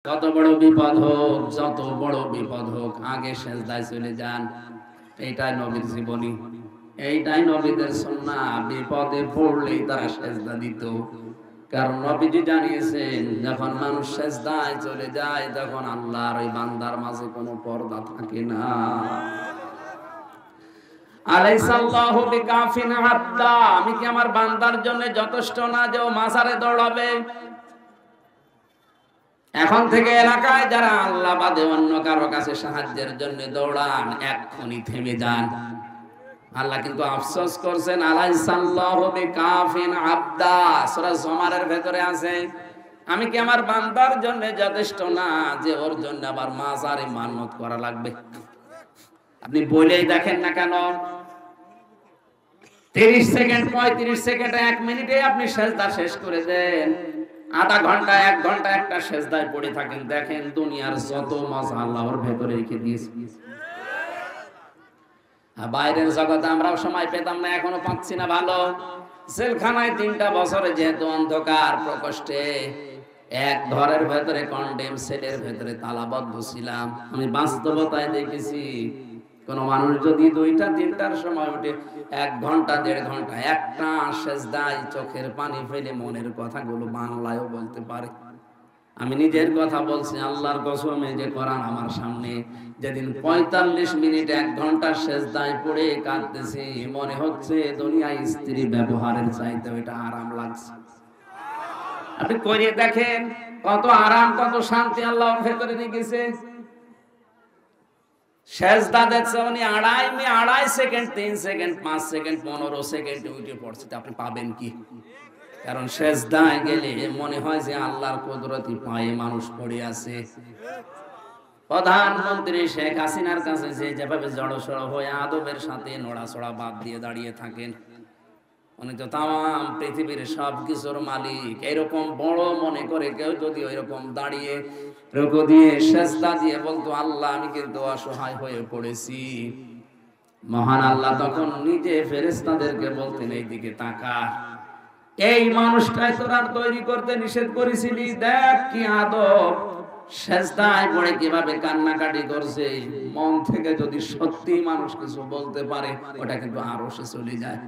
কত বড় বিপদ হোক, যত বড় বিপদ হোক, আগে সেজদায় চলে যান। এইটাই নবীর জীবনী, এইটাই নবীদের সুন্নাহ। বিপদে পড়লেই তারা সেজদা দিত, কারণ নবীজি জানিয়েছেন যখন মানুষ সেজদায় চলে যায় তখন আল্লাহর ওই বান্দার মাঝে কোনো পর্দা থাকে না। আলাইসাল্লাহু বিকাফিন আবদা, আমি কি আমার বান্দার জন্য যথেষ্ট না যে ও মাজারে দৌড়াবে? এখন থেকে এলাকায় যারা আল্লাহ বাদে অন্য কারো কাছে সাহায্যের জন্য দৌড়ান, এক্ষুনি থেমে যান। আল্লাহ কিন্তু আফসোস করছেন, আলাইসাল্লাহু বিকাফিন আবদা, সূরা জুমারের ভেতরে আছে, আমি কি আমার বান্দার জন্য যথেষ্ট না যে ওর জন্য আবার মাজারে মান্নত করা লাগবে? আপনি বলেই দেখেন না কেন, 30 সেকেন্ড 35 সেকেন্ড 1 মিনিটে আপনি সেজদা শেষ করে দেন। আধা ঘন্টা 1 ঘন্টা একটা সেজদায় পড়ে থাকেন, দেখেন দুনিয়ার যত মজা আল্লাহ ওর ভেতরে রেখে দিয়েছে। বাইরের জগতে আমরাও সময় পেতাম না, এখনো পাচ্ছি না ভালো। জেলখানায় 3টা বছরে যেহেতু অন্ধকার প্রকোষ্ঠে এক ঘরের ভেতরে কন্ডেম সেলের ভেতরে তালাবদ্ধ ছিলাম, আমি বাস্তবতায় দেখেছি কোন মানুষ যদি 2টা 3টার সময় উঠে 1 ঘন্টা 1.5 ঘন্টা একটা সেজদায় চোখের পানি ফেলে মনের কথাগুলো বাংলায়ও বলতে পারে। আমি নিজের কথা বলছি, আল্লাহর কসমে যে কোরআন আমার সামনে, যেদিন 45 মিনিট 1 ঘন্টা সেজদায় পড়ে কাঁদতেছি, মনে হচ্ছে দুনিয়ায় স্ত্রী ব্যবহারের চাইতে ওইটা আরাম লাগছে। আপনি করে দেখেন কত আরাম, কত শান্তি আল্লাহ ভেতরে নিয়ে গেছে। সেজদা দেখছে উনি আড়াই সেকেন্ড 3 সেকেন্ড 5 সেকেন্ড 15 সেকেন্ড উঠে পড়ছে, আপনি পাবেন কি? কারণ সেজদায় গেলে মনে হয় যে আল্লাহর কুদরতি পায়ে মানুষ পড়ে আছে। প্রধানমন্ত্রী শেখ হাসিনার কাছে যেভাবে জড়সড় হয়ে আদবের সাথে নড়াচড়া বাদ দিয়ে দাঁড়িয়ে থাকেন, উনি তো তাম পৃথিবীর সব কিছুর মালিক। এরকম বড় মনে করে কেউ যদি ওইরকম দাঁড়িয়ে রুকু দিয়ে সেজদা দিয়ে বলতো, আল্লাহ আমি কিন্তু অসহায় হয়ে পড়েছি, মহান আল্লাহ তখন নিজে ফেরেশতাদেরকে বলতেন এইদিকে তাকা, এই মানুষটাই তোরা তৈরি করতে নিষেধ করেছিলি, দেখ কি আদব, সেজদায় পড়ে কিভাবে কান্নাকাটি করছে। মন থেকে যদি সত্যি মানুষ কিছু বলতে পারে, ওটা কিন্তু আরশে চলে যায়।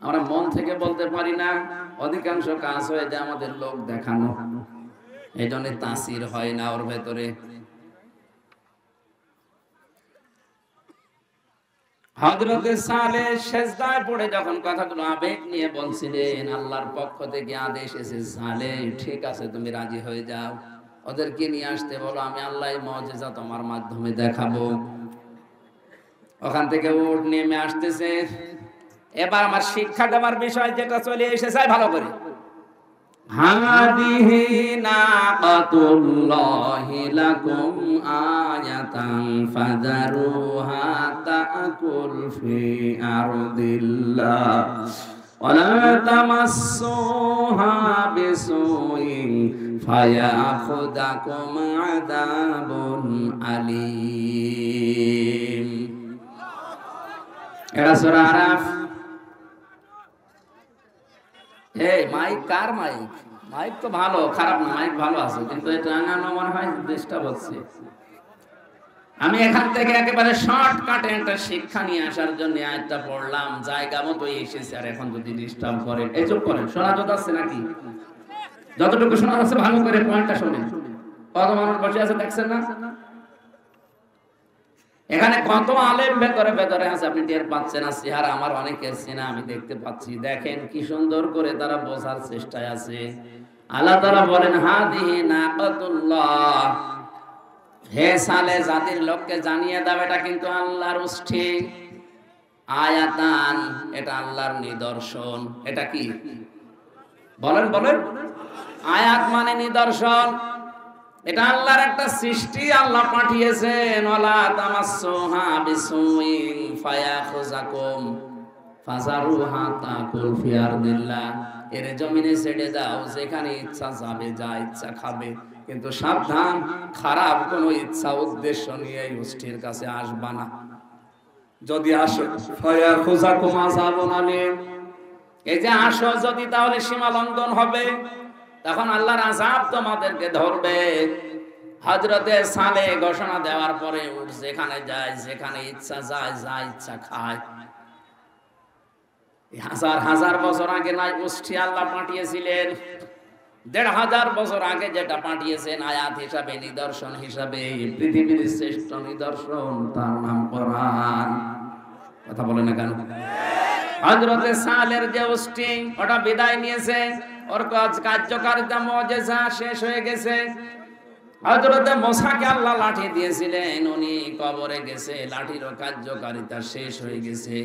আমরা মন থেকে বলতে পারি না, অধিকাংশ কাজ হয়ে যায় আমাদের লোক দেখানো, এই জন্য তাসির হয় না ওর ভেতরে। হযরতে সালেহ সেজদায় পড়ে যখন কথাগুলো আবেগ নিয়ে বলছিলেন, আল্লাহর পক্ষ থেকে আদেশ এসেছে, সালেহ ঠিক আছে তুমি রাজি হয়ে যাও, ওদেরকে নিয়ে আসতে বলো, আমি আল্লাহর মুজিজা তোমার মাধ্যমে দেখাবো। ওখান থেকে উট নেমে আসতেছে। এবার আমার শিক্ষা দেওয়ার বিষয় যেটা চলে এসেছে ভালো করে, হাদিহি নাকাতুল্লাহি লাকুম আয়াতান ফাযারুহা তাকুল ফি আরদিল্লাহ ওয়ালা তামাসসুহা বিসুইন ফায়াখুদাকুম আযাবুন আলীম। এটা সূরা আরাফ। এই মাইক কার মাইক? মাইক তো ভালো, খারাপ না, মাইক ভালো আছে, কিন্তু এটা টাঙানো মনে হয় ডিস্টার্ব হচ্ছে। আমি এখান থেকে একেবারে শর্টকাটে একটা শিক্ষা নিয়ে আসার জন্য আয়াতটা পড়লাম, জায়গা মতো এসেছে। আর এখন যদি ডিস্টার্ব করেন, এই চুপ করেন, শোনা যাচ্ছে নাকি? যতটুকু শোনা যাচ্ছে ভালো করে পয়েন্টটা শুনেন। কত মানুষ বসে আছে দেখছেন না? এখানে কত আলেম ভেতরে ভেতরে আছে, আপনি টের পাচ্ছেন না? চেহারা আমার অনেকের চেনা আমি দেখতে পাচ্ছি। দেখেন কি সুন্দর করে তারা বোঝার চেষ্টায় আছে। আল্লাহ তাআলা বলেন, হাদিহি নাকাতুল্লাহ, হে সালেহ জাতির লোককে জানিয়ে দাও, এটা কিন্তু আল্লাহর উষ্ঠি, আয়াতান এটা আল্লাহর নিদর্শন। এটা কি বলেন বলেন? আয়াত মানে নিদর্শন, এটা আল্লাহর একটা সৃষ্টি, আল্লাহ পাঠিয়েছেন। ওয়ালা তামাসসুহা বিসুইন ফায়াখুযাকুম ফাযারুহা তাকুল ফি আরদিল্লাহ, এর জমিনে ছেড়ে দাও, যেখানে ইচ্ছা যাবে, যা ইচ্ছা খাবে, কিন্তু সাবধান, খারাপ কোনো ইচ্ছা উদ্দেশ্য নিয়ে এই গোষ্ঠীর কাছে আসবা না। যদি আসো ফায়াখুযাকুম আযাবুন আলীম, এই যে আসো যদি, তাহলে সীমা লঙ্ঘন হবে। তখন আল্লাহর আযাব তোমাদেরকে ধরবে। হযরতে সালেহ ঘোষণা দেওয়ার পরে উঠ যেখানে যায়, যেখানে ইচ্ছা যায়, যা ইচ্ছা খায়। হাজার হাজার বছর আগে নাই উষ্ঠি আল্লাহ পাঠিয়েছিলেন, ১৫০০ বছর আগে যেটা পাঠিয়েছেন আয়াত হিসাবে, নিদর্শন হিসাবে, পৃথিবীর শ্রেষ্ঠ নিদর্শন, তার নাম কোরআন। কথা বলে না কেন? হযরতে সালের যে উষ্ঠি ওটা বিদায় নিয়েছে, ওর কার্যকারিতা মুজিজা শেষ হয়ে গেছে। হযরতে মুসাকে আল্লাহ লাঠি দিয়েছিলেন, উনি কবরে গেছে, লাঠিরও কার্যকারিতা শেষ হয়ে গেছে।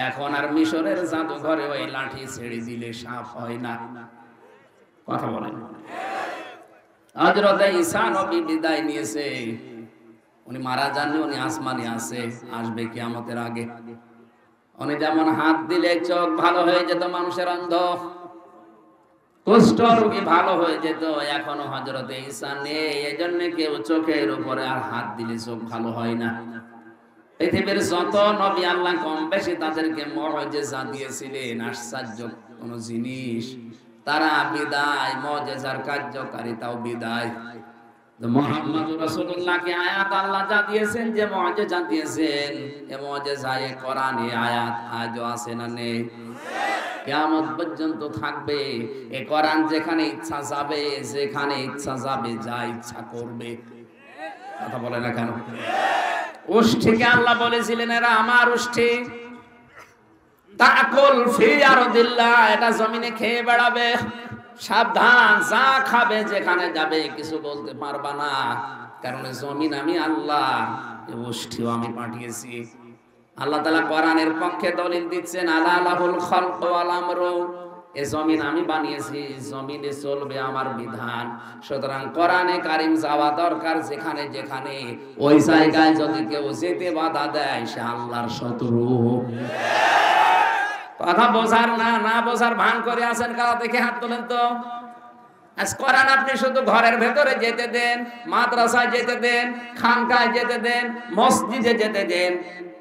এখন আর মিশরের জাদুঘরে ওই লাঠি ছেড়ে দিলে সাপ হয় না। কথা বলেন। হযরতে ঈসা নবী বিদায় নিয়েছে, উনি মারা যাননি, উনি আসমানে আছে, আসবে কিয়ামতের আগে। উনি যেমন হাত দিলে চোখ ভালো হয়ে যেত মানুষের, অন্ধ কুষ্ঠ রোগী ভালো হয়ে যেত, এখনো হযরতে ঈসা নেই, এজন্য কেউ চোখের উপরে আর হাত দিলে চোখ ভালো হয় না। পৃথিবীর যত নবী আল্লাহ কম বেশি তাদেরকে মুজিজা দিয়েছিলেন, আশ্চর্য কোন জিনিস, তারা বিদায়, মুজিজার কার্যকারিতাও বিদায়। মুহাম্মদুর রাসূলুল্লাহকে আয়াত আল্লাহ যা দিয়েছেন, যে মুজিজা দিয়েছেন, এই মুজিজা এই কোরআনে আয়াত আজও আছে না নেই? কিয়ামত পর্যন্ত থাকবে। এই কোরআন যেখানে ইচ্ছা যাবে, যেখানে ইচ্ছা যাবে, যা ইচ্ছা করবে। কথা বলে না কেন? উষ্ঠিকে আল্লাহ বলেছিলেন এরা আমার উষ্ঠি, তাকুল ফি আরদিল্লাহ, এটা জমিনে খেয়ে বেড়াবে, সাবধান, যা খাবে, যেখানে যাবে কিছু বলতে পারবা না, কারণ জমিন আমি আল্লাহ, এই উষ্ঠিও আমি পাঠিয়েছি। আল্লাহ তাআলা কোরআনের পক্ষে দলিল দিচ্ছেন, আলা লাহুল খালকু ওয়াল আমরু, এই জমিন আমি বানিয়েছি, জমিনে চলবে আমার বিধান। সুতরাং কোরআনে কারীম যাওয়া দরকার যেখানে যেখানে, ওই জায়গায় যদি কেউ যেতে বাধা দেয়, সে আল্লাহর শত্রু। কথা বোঝার না বোঝার ভান করে আছেন কারা? দেখে হাত তোলেন তো। আজ কোরআন আপনি শুধু ঘরের ভেতরে যেতে দেন, মাদ্রাসায় যেতে দেন, খানকায় যেতে দেন, মসজিদে যেতে দেন,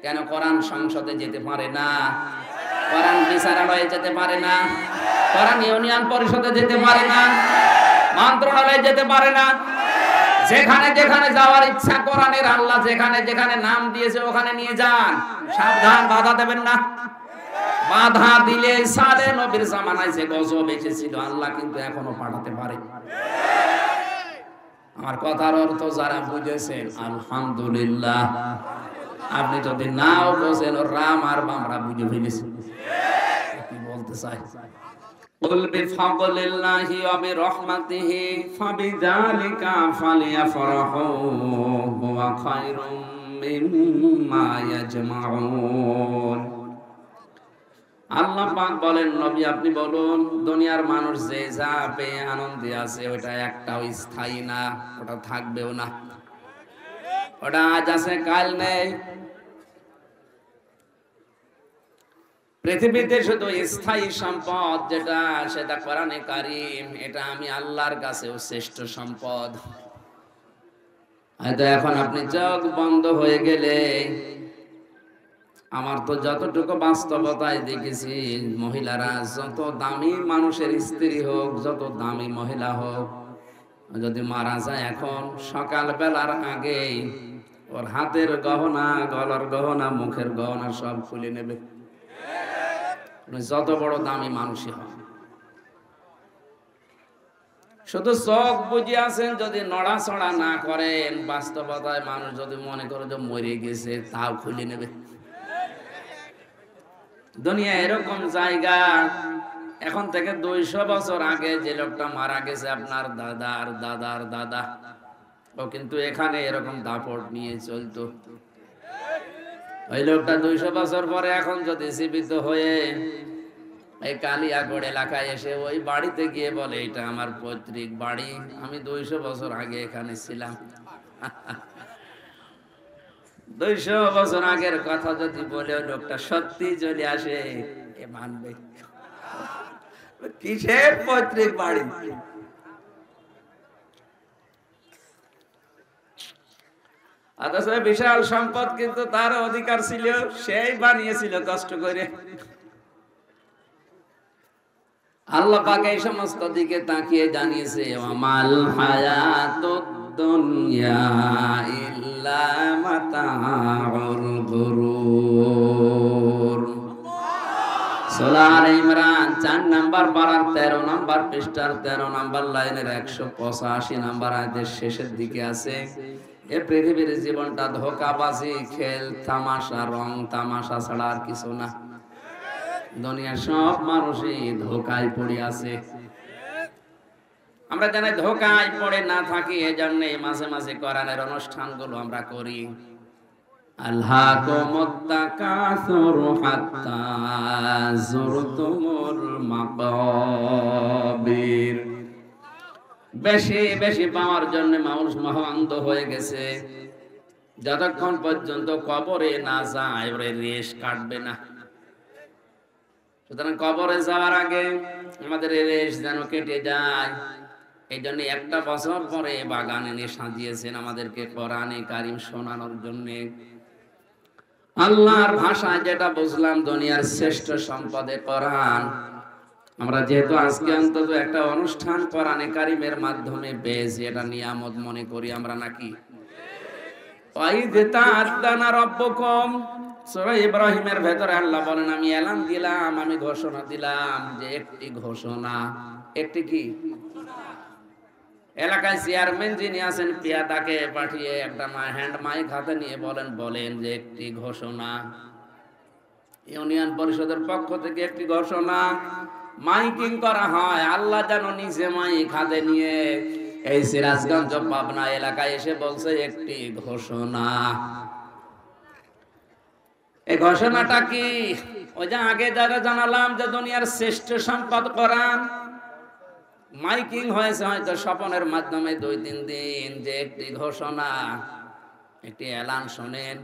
কেন কোরআন সংসদে যেতে পারে না? কোরআন বিচারালয়ে যেতে পারে না? কোরআন ইউনিয়ন পরিষদে যেতে পারে না? মন্ত্রণালয়ে যেতে পারে না? যেখানে যেখানে যাওয়ার ইচ্ছা কোরআনের আল্লাহ যেখানে যেখানে নাম দিয়েছে ওখানে নিয়ে যান, সাবধান, বাধা দেবেন না। বাধা দিলে সালেহ নবীর জামানায় যে গজব এসেছিল, আল্লাহ কিন্তু এখনো পাঠাতে পারে। আমার কথার অর্থ যারা বুঝেছেন আলহামদুলিল্লাহ, আপনি যদি নাও বোঝেন, রাম আর বামরা বুঝে ফেলেছেন কি বলতে চাই। কুল বিফাদলিল্লাহি ওয়া বিরহমাতিহি ফাবিযালিকা ফালিয়াফরাহু হুয়া খায়রুম মিম্মা ইয়াজমাউন। আল্লাহ পাক বলেন, নবী আপনি বলুন, দুনিয়ার মানুষ যে যা পেয়ে আনন্দে আছে, ওটা একটাও স্থায়ী না, ওটা থাকবেও না। ওটা আজ আছে কাল নেই। পৃথিবীতে শুধু স্থায়ী সম্পদ যেটা, সেটা কোরআনে কারীম, এটা আমি আল্লাহর কাছেও শ্রেষ্ঠ সম্পদ। হয়তো এখন আপনি চোখ বন্ধ হয়ে গেলে, আমার তো যতটুকু বাস্তবতায় দেখেছি, মহিলারা যত দামি মানুষের স্ত্রী হোক, যত দামি মহিলা হোক, যদি মারা যায় এখন সকাল বেলার আগেই ওর হাতের গহনা, গলার গহনা, মুখের গহনা সব খুলে নেবে, যত বড় দামি মানুষই হয়। শুধু চোখ বুঝে আছেন, যদি নড়াচড়া না করেন, বাস্তবতায় মানুষ যদি মনে করে যে মরে গেছে, তাও খুলে নেবে। দুনিয়া এরকম জায়গা, এখন থেকে 200 বছর আগে যে লোকটা মারা গেছে, আপনার দাদার দাদার দাদা, ও কিন্তু এখানে এরকম দাপট নিয়ে চলতো। ওই লোকটা 200 বছর পরে এখন যদি জীবিত হয়ে এই কালিয়াগড় এলাকায় এসে ওই বাড়িতে গিয়ে বলে, এটা আমার পৈতৃক বাড়ি, আমি 200 বছর আগে এখানে ছিলাম। 200 বছর আগের কথা যদি বলে ওই লোকটা সত্যি চলে আসে, এ মানবে? কিসের পৈতৃক বাড়ি? অথচ বিশাল সম্পদ, কিন্তু তার অধিকার ছিল, সেই বানিয়েছিল কষ্ট করে। আল্লাহ পাক এই সমস্ত দিকে তাকিয়ে জানিয়েছে আমাল হায়াতুদ দুনিয়া ইল্লা মাতাউল গুরুর। সূরা আলে ইমরান 4 নাম্বার পারার 13 নাম্বার পৃষ্ঠার 13 নাম্বার লাইনের 185 নাম্বার আয়াতের শেষের দিকে আছে, এই পৃথিবীর জীবনটা ধোঁকাবাজি, খেল তামাশা, রং তামাশা ছাড়া আর কিছু না। দুনিয়ার সব মানুষই ধোঁকায় পড়ে আছে। আমরা জানি ধোঁকায় পড়ে না থাকি, এজন্য মাঝে মাঝে কোরআনের অনুষ্ঠানগুলো আমরা করি। আল্লাকুমুত তাকাসুর হাত্তা যুরতুমুল মাকাবির। বেশি বেশি পাওয়ার জন্য মানুষ মহান্ধ হয়ে গেছে। যতক্ষণ পর্যন্ত কবরে না যায় ওরে রেশ কাটবে না। সুতরাং কবরে যাওয়ার আগে আমাদের রেশ যেন কেটে যায়, এই জন্য একটা বছর পরে বাগান এনে সাজিয়েছেন আমাদেরকে কোরআনে কারিম শোনানোর জন্য। আল্লাহর ভাষায় যেটা বুঝলাম, দুনিয়ার শ্রেষ্ঠ সম্পদে কোরআন। আমরা যেহেতু আজকে অন্তত একটা অনুষ্ঠান কোরআনে কারিমের মাধ্যমে পেয়েছি, এটা নিয়ামত মনে করি আমরা নাকি? সূরা ইব্রাহিমের ভেতরে আল্লাহ বলেন, আমি এলান দিলাম, আমি ঘোষণা দিলাম যে একটি ঘোষণা। একটি কি? এলাকায় চেয়ারম্যান যিনি আছেন পিয়াদাকে পাঠিয়ে একটা হ্যান্ড মাইক হাতে নিয়ে বলেন যে একটি ঘোষণা। ইউনিয়ন পরিষদের পক্ষ থেকে একটি ঘোষণা মাইকিং করা হয়। আল্লাহ যেন নিজে মাইক হাতে নিয়ে এই সিরাজগঞ্জ পাবনা এলাকায় এসে বলছে একটি ঘোষণা। এই ঘোষণাটা কি? ওই যে আগে যারা জানালাম যে দুনিয়ার শ্রেষ্ঠ সম্পদ কোরআন, মাইকিং হয়েছে হয়তো স্বপনের মাধ্যমে 2-3 দিন, যে একটি ঘোষণা, একটি এলান শোনেন,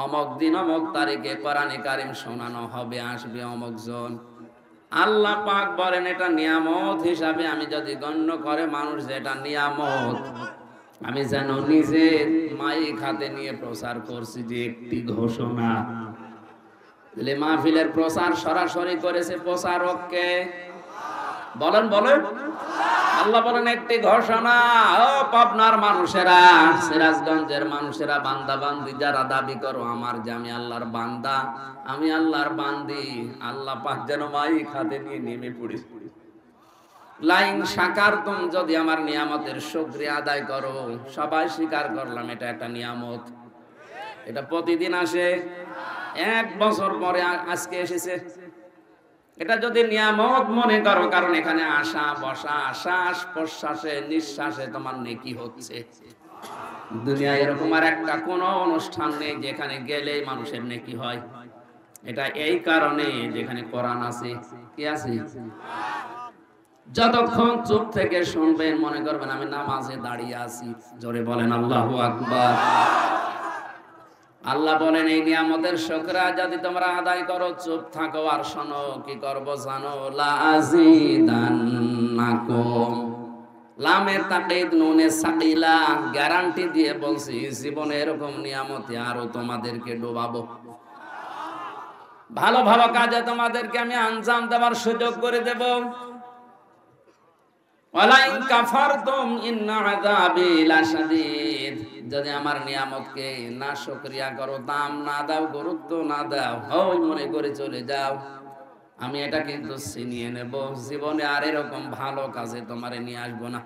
অমক দিন অমক তারিখে কোরআনে কারিম শোনানো হবে, আসবে অমক জন। আল্লাহ পাক বলেন এটা নিয়ামত হিসাবে আমি যদি গণ্য করে মানুষ যে এটা নিয়ামত, আমি যেন নিজে মাইক হাতে নিয়ে প্রচার করছি যে একটি ঘোষণা। মাহফিলের প্রচার সরাসরি করেছে প্রচারককে। বলেন আল্লাহ বলেন একটি ঘোষণা। ও পাবনার মানুষেরা, সিরাজগঞ্জের মানুষেরা, বান্দা বান্দি যারা দাবি করো আমার যে আমি আল্লাহর বান্দা, আমি আল্লাহর বান্দি, আল্লাহ পাক যেন মাইক হাতে নিয়ে নেমে পড়েছে। লাইন শাকারতুম, যদি আমার নিয়ামতের শুকরিয়া আদায় করো। সবাই স্বীকার করলাম এটা একটা নিয়ামত। এটা প্রতিদিন আসে, 1 বছর পরে আজকে এসেছে। এটা যদি নিয়ামত মনে করো, কারণ এখানে আসা বসা, শ্বাস প্রশ্বাসে নিঃশ্বাসে তোমার নেকি হচ্ছে। দুনিয়ায় এরকম আর একটা কোন অনুষ্ঠান নেই যেখানে গেলেই মানুষের নেকি হয়। এটা এই কারণে যেখানে কোরআন আছে। কি আছে? যতক্ষণ চুপ থেকে শুনবেন মনে করবেন আমি নামাজে দাঁড়িয়ে আছি। জোরে বলেন আল্লাহু আকবার। আল্লাহ বলেন এই নিয়ামতের শুকরিয়া যদি তোমরা আদায় করো, চুপ থাকো আর শোনো, কি করব জানো? লা আযীদান্নাকুম। লামে তাকিদ নুনে সাকিলা, গ্যারান্টি দিয়ে বলছি জীবনে এরকম নিয়ামতে আরো তোমাদেরকে ডোবাবো। ভালো ভালো কাজে তোমাদেরকে আমি আঞ্জাম দেওয়ার সুযোগ করে দেব। ওয়ালাইন কাফারতুম ইন্না আযাবি লাশাদীদ। যদি আমার নিয়ামতকে না শুকরিয়া করো, দাম না দাও, গুরুত্ব না দাও, ওই মনে করে চলে যাও, আমি এটা কিন্তু ছিনিয়ে নেব। জীবনে আর এরকম ভালো কাজে তোমারে নিয়ে আসবো না।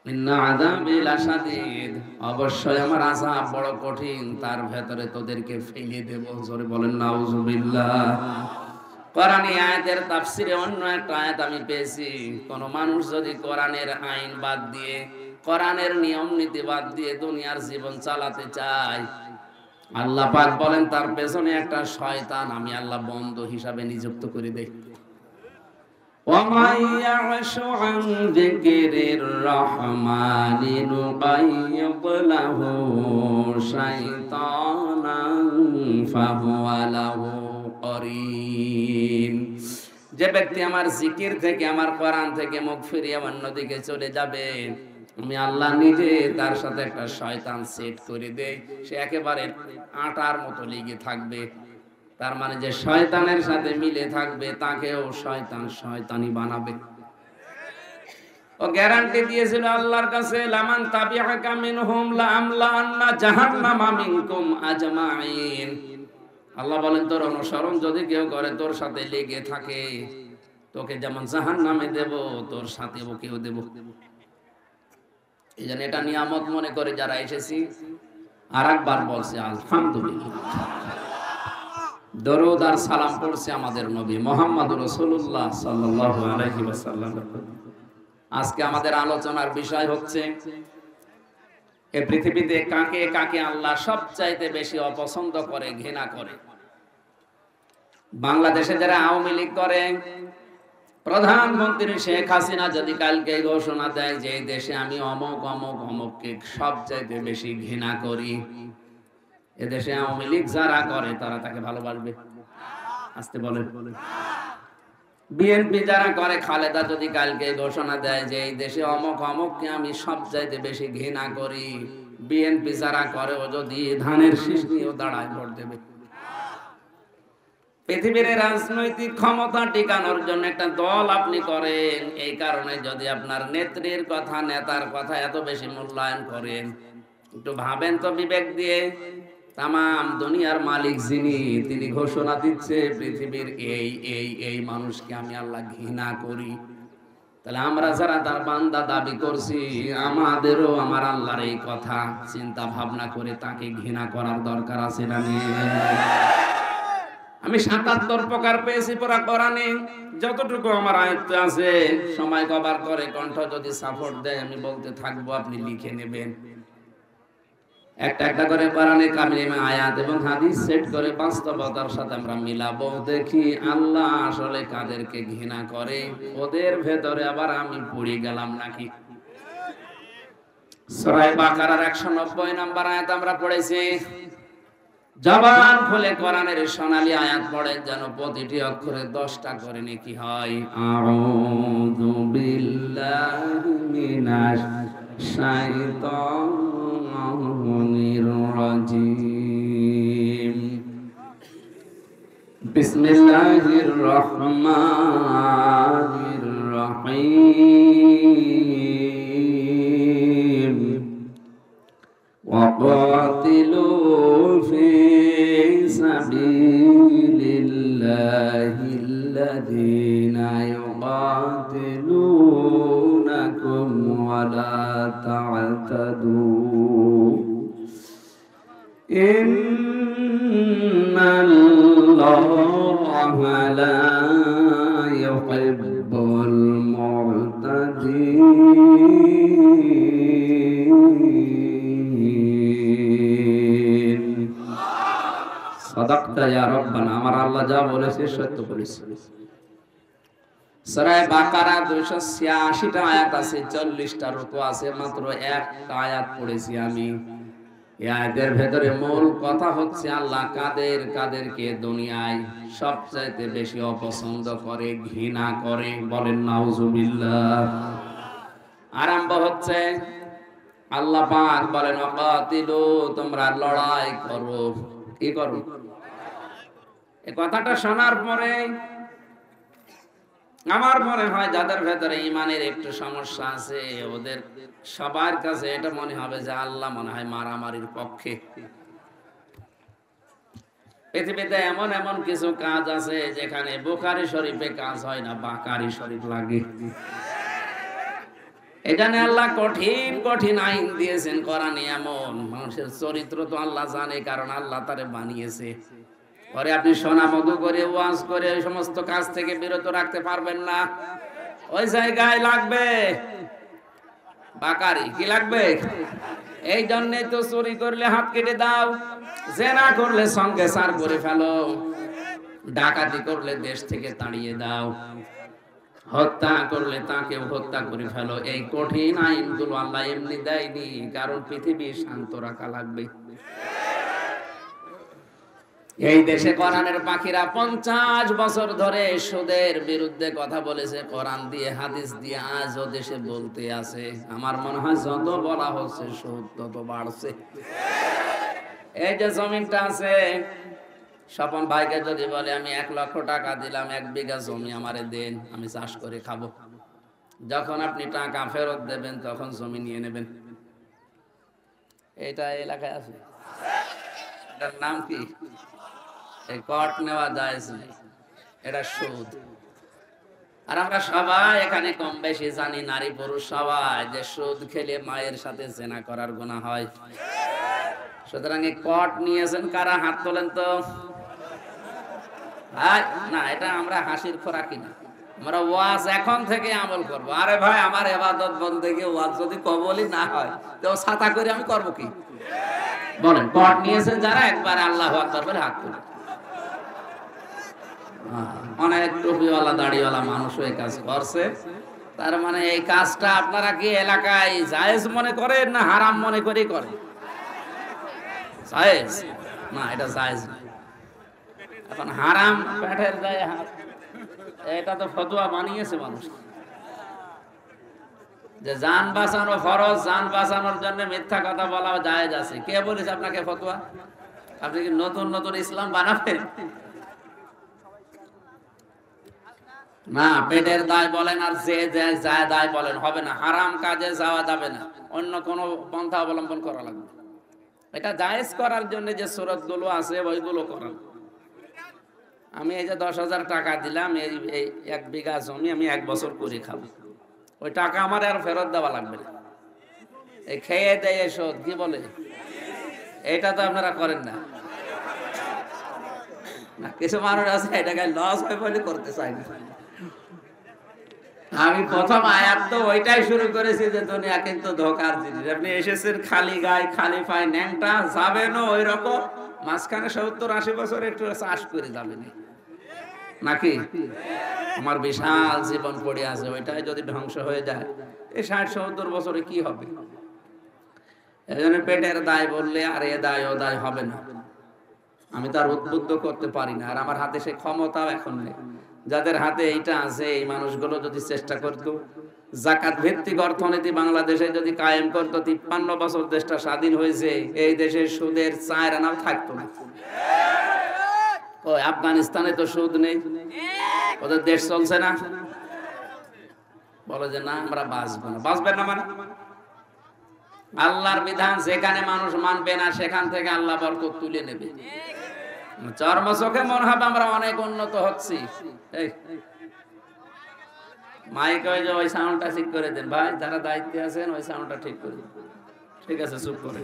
ইন্না আযাবি লাশাদীদ, অবশ্যই আমার আযাব বড় কঠিন, তার ভেতরে তোদেরকে ফেলে দেব। জোরে বলেন নাউযুবিল্লাহ। কোরআনী আয়াতের তাফসিরে অন্য একটা আয়াত আমি পেয়েছি, কোন মানুষ যদি কোরআনের আইন বাদ দিয়ে, কোরআনের নিয়ম নীতি বাদ দিয়ে দুনিয়ার জীবন চালাতে চায়, আল্লাহ পাক বলেন তার পেছনে একটা শয়তান আমি আল্লাহ বন্ধু হিসাবে নিযুক্ত করে দেই। ওয়ামান ইয়াশু আন যিকরির রহমানি নুকাইয়িদ লাহু শাইতানান ফাহুয়া লাহু করিন। যে ব্যক্তি আমার জিকির থেকে, আমার কোরআন থেকে মুখ ফিরিয়ে অন্যদিকে চলে যাবে, আমি আল্লাহ নিজে তার সাথে একটা শয়তান সেট করে দেই। সে একেবারে আটার মতো লেগে থাকবে। তার মানে যে শয়তানের সাথে মিলে থাকবে তাকেও শয়তান শয়তানি বানাবে। ও গ্যারান্টি দিয়েছিল আল্লাহর কাছে, লামান তাবিআকা মিনহুম লাআমলা আন্না জাহান্নামা মিনকুম আজমাইন। আল্লাহ বলেন তোর অনুসরণ যদি কেউ করে, তোর সাথে লেগে থাকে, তোকে যেমন জাহান্নামে দেব, তোর সাথে ওকেও দেব। এই জন্য এটা নিয়ামত মনে করে যারা এসেছি, আর একবার বলছে আলহামদুলিল্লাহ। দরুদ আর সালাম পড়ছে আমাদের নবী মুহাম্মদুর রাসূলুল্লাহ সাল্লাল্লাহু আলাইহি ওয়াসাল্লাম। আজকে আমাদের আলোচনার বিষয় হচ্ছে এই পৃথিবীতে কাকে কাকে আল্লাহ সবচাইতে বেশি অপছন্দ করে, ঘৃণা করে। বাংলাদেশে যারা আওয়ামী লীগ করে, প্রধানমন্ত্রী শেখ হাসিনা যদি কালকে ঘোষণা দেয় যে এই দেশে আমি অমুক অমুক অমুককে সবচাইতে বেশি ঘৃণা করি, এদেশে আওয়ামী লীগ যারা করে তারা তাকে ভালোবাসবে? আসতে বলে। বিএনপি যারা করে, খালেদা যদি কালকে ঘোষণা দেয় যে এই দেশে অমুক অমুককে আমি সবচাইতে বেশি ঘৃণা করি, বিএনপি যারা করে ও যদি ধানের শীষ নিয়েও দাঁড়ায় ভোট দেবে। পৃথিবীর রাজনৈতিক ক্ষমতা টিকানোর জন্য একটা দল আপনি করেন, এই কারণে যদি আপনার নেত্রীর কথা, নেতার কথা এত বেশি মূল্যায়ন করেন, একটু ভাবেন তো বিবেক দিয়ে। তামাম দুনিয়ার মালিক যিনি, তিনি ঘোষণা দিচ্ছে পৃথিবীর এই এই এই মানুষকে আমি আল্লাহ ঘৃণা করি। তাহলে আমরা যারা তার বান্দা দাবি করছি, আমাদেরও আমার আল্লাহর এই কথা চিন্তা ভাবনা করে তাকে ঘৃণা করার দরকার আছে না? আমি ৭৭ প্রকার পেয়েছি পুরা কোরআনে, যতটুকু আমার আয়ত্ত আছে সময় কভার করে কণ্ঠ যদি সাপোর্ট দেয় আমি বলতে থাকবো, আপনি লিখে নেবেন। একটা একটা করে কোরআনে কারিমে আয়াত এবং হাদিস সেট করে বাস্তবতার সাথে আমরা মিলাবো, দেখি আল্লাহ আসলে কাদেরকে ঘৃণা করে, ওদের ভেতরে আবার আমি পড়ে গেলাম নাকি। সূরা বাকারার ১৯০ নম্বর আয়াত আমরা পড়েছি। জবান খুলে কোরআনের সোনালী আয়াত পড়েন, যেন প্রতিটি অক্ষরে 10টা করে নেকি হয়। আউযু বিল্লাহি মিনাশ শাইতানির রাজিম। বিসমিল্লাহির রহমানির রহিম। ওয়াকাতিলু ফি সাবিলিল্লাহিল্লাযীনা ইউকাতিলুনাকুম ওয়া লা তা'তাদু ইন্নাল্লাহা লা ইউহিব্বুল মু'তাদিন। সাদাকতা ইয়া রাব্বানা, আমার আল্লাহ যা বলেছে সত্য বলেছে। সূরা বাকারা 286টা আয়াত আছে, 40টা রুকু আছে, মাত্র একটা আয়াত পড়েছি আমি। এই আয়াতের ভেতরে মূল কথা হচ্ছে আল্লাহ কাদের কাদেরকে দুনিয়ায় সবচাইতে বেশি অপছন্দ করে, ঘৃণা করে, বলেন নাউজুবিল্লাহ। আরম্ভ হচ্ছে আল্লাহ পাক বলেন ওয়াকাতিলু, তোমরা লড়াই করো। কি করো? এই কথাটা শোনার পরে আমার মনে হয় যাদের ভেতরে ইমানের একটু সমস্যা আছে, ওদের সবার কাছে এটা মনে হবে যে আল্লাহ মনে হয় মারামারির পক্ষে। পৃথিবীতে এমন এমন কিছু কাজ আছে যেখানে বুখারী শরীফে কাজ হয় না, বাকারী শরীফ লাগে। এখানে আল্লাহ কঠিন কঠিন আইন দিয়েছেন কোরআনে। এমন মানুষের চরিত্র তো আল্লাহ জানে, কারণ আল্লাহ তারে বানিয়েছে। পরে আপনি সোনা মধু করে ওয়াজ করে ওই সমস্ত কাজ থেকে বিরত রাখতে পারবেন না। ওই জায়গায় লাগবে বাকারি। কি লাগবে? এই জন্যে তো চুরি করলে হাত কেটে দাও, জেনা করলে সঙ্গে সার করে ফেলো, ডাকাতি করলে দেশ থেকে তাড়িয়ে দাও, হত্যা করলে তাকেও হত্যা করে ফেলো। এই কঠিন আইনগুলো আল্লাহ এমনি দেয়নি, কারণ পৃথিবী শান্ত রাখা লাগবে। এই দেশে কোরআনের পাখিরা 50 বছর ধরে সুদের বিরুদ্ধে কথা বলেছে, কোরআন দিয়ে হাদিস দিয়ে, আজও দেশে বলতে আছে। আমার মনে হয় যত বলা হচ্ছে সুদ তত বাড়ছে। এই যে জমিনটা আছে, স্বপন ভাইকে যদি বলে আমি 1 লক্ষ টাকা দিলাম 1 বিঘা জমি আমারে দেন, আমি চাষ করে খাবো, যখন আপনি টাকা ফেরত দেবেন তখন জমি নিয়ে নেবেন। এটা এলাকায় আছে, এটার নাম কি? এই কট নেওয়া যায়, এটা সুদ। আর আমরা সবাই এখানে কম বেশি জানি, নারী পুরুষ সবাই, যে সুদ খেলে মায়ের সাথে জেনা করার গুনাহ হয়। সুতরাং এই কট নিয়েছেন কারা? হাত তোলেন তো। না, এটা আমরা হাসির খোরাকি না, আমরা ওয়াজ এখন থেকে আমল করব। আরে ভাই, আমার ইবাদত বন্দেগী ওয়াজ যদি কবুলই না হয় তো ছাতা করে আমি করব কি? বলেন, কট নিয়েছেন যারা একবার আল্লাহু আকবার বলে হাত তোলেন। অনেক টুপিওয়ালা দাড়িওয়ালা মানুষও এই কাজ করছে। তার মানে এই কাজটা আপনারা কি এলাকায় জায়েজ মনে করেন না হারাম মনে করে করেন? জায়েজ না, এটা জায়েজ না। এখন হারাম পেটের গায়ে হাত, এটা তো ফতোয়া বানিয়েছে মানুষ, যে জান বাঁচানো ফরজ, জান বাঁচানোর জন্য মিথ্যা কথা বলা জায়েজ আছে। কে বলেছে আপনাকে ফতোয়া? আপনি কি নতুন নতুন ইসলাম বানাবেন? না, পেটের দায় বলেন আর যে যায় দায় বলেন হবে না। হারাম কাজে যাওয়া যাবে না, অন্য কোনো পন্থা অবলম্বন করা লাগবে। এটা জায়েজ করার জন্য যে সূরতগুলো আছে ওইগুলো করেন। আমি এই যে 10,000 টাকা দিলাম, এই 1 বিঘা জমি আমি 1 বছর করে খাবো, ওই টাকা আমার আর ফেরত দেওয়া লাগবে না। এই খেয়ে দেয় শোধ কি বলে, এটা তো আপনারা করেন না। না, কিছু মানুষ আছে এটাকে লস হয় বলে করতে চাই না। আমি প্রথম আয়াত তো ওইটাই শুরু করেছি যে দুনিয়া কিন্তু ধোকার জিনিস। আপনি এসেছেন খালি গায়ে খালি পায়ে, ন্যাংটা যাবেন ওই রকম, মাঝখানে 70-80 বছর একটু চাষ করে যাবেন নাকি? আমার বিশাল জীবন পড়ে আছে, ওইটাই যদি ধ্বংস হয়ে যায় এই 60-70 বছরে কি হবে? এই জন্য পেটের দায় বললে আর এ দায় ও দায় হবে না। আমি তার উদ্বুদ্ধ করতে পারি না, আর আমার হাতে সেই ক্ষমতাও এখন নেই। যাদের হাতে এইটা আছে এই মানুষগুলো যদি চেষ্টা করতো, যাকাত ভিত্তিক অর্থনীতি বাংলাদেশে যদি কায়েম করতো, 53 বছর দেশটা স্বাধীন হয়েছে, এই দেশে সুদের 4 আনাও থাকতো না। ওই আফগানিস্তানে তো সুদ নেই, ওদের দেশ চলছে না। বলে যে না আমরা বাঁচবো না, বাঁচবেন না মানে? আল্লাহর বিধান যেখানে মানুষ মানবে না সেখান থেকে আল্লাহ বরকত তুলে নেবে। চর্ম চোখে মনে হবে আমরা অনেক উন্নত হচ্ছি। এই মাইক ওই সাউন্ডটা ঠিক করে দেন ভাই, যারা দায়িত্বে আছেন ওই সাউন্ডটা ঠিক করে দেন। ঠিক আছে, চুপ করে।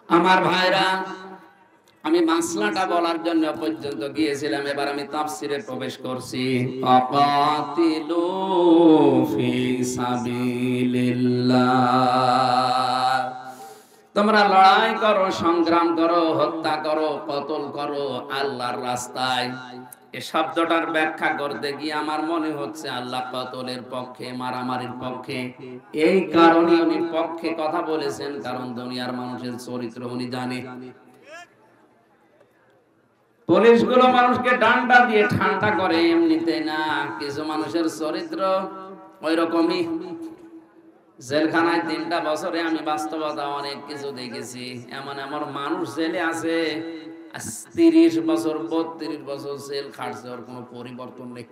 আমার ভাইরা, আমি মাসলাটা বলার জন্য পর্যন্ত গিয়েছিলাম, এবার আমি তাফসিরে প্রবেশ করছি। ফাকাতিলু ফি সাবিলিল্লাহ, তোমরা লড়াই করো, সংগ্রাম করো, হত্যা করো, কতল করো আল্লাহর রাস্তায়। এই শব্দটার ব্যাখ্যা করতে গিয়ে আমার মনে হচ্ছে আল্লাহ কতলের পক্ষে, মারামারির পক্ষে। এই কারণে উনি পক্ষে কথা বলেছেন, কারণ দুনিয়ার মানুষের চরিত্র উনি জানে। পুলিশগুলো মানুষকে ডান্ডা দিয়ে ঠান্ডা করে এমনিতে না, কিছু মানুষের চরিত্র ওই রকমই। জেলখানায় 3টা বছরে আমি বাস্তবতা অনেক কিছু দেখেছি। এমন এমন মানুষ জেলে আছে 30 বছর 32 বছর জেল খাটছে, ওর কোনো পরিবর্তন নেই।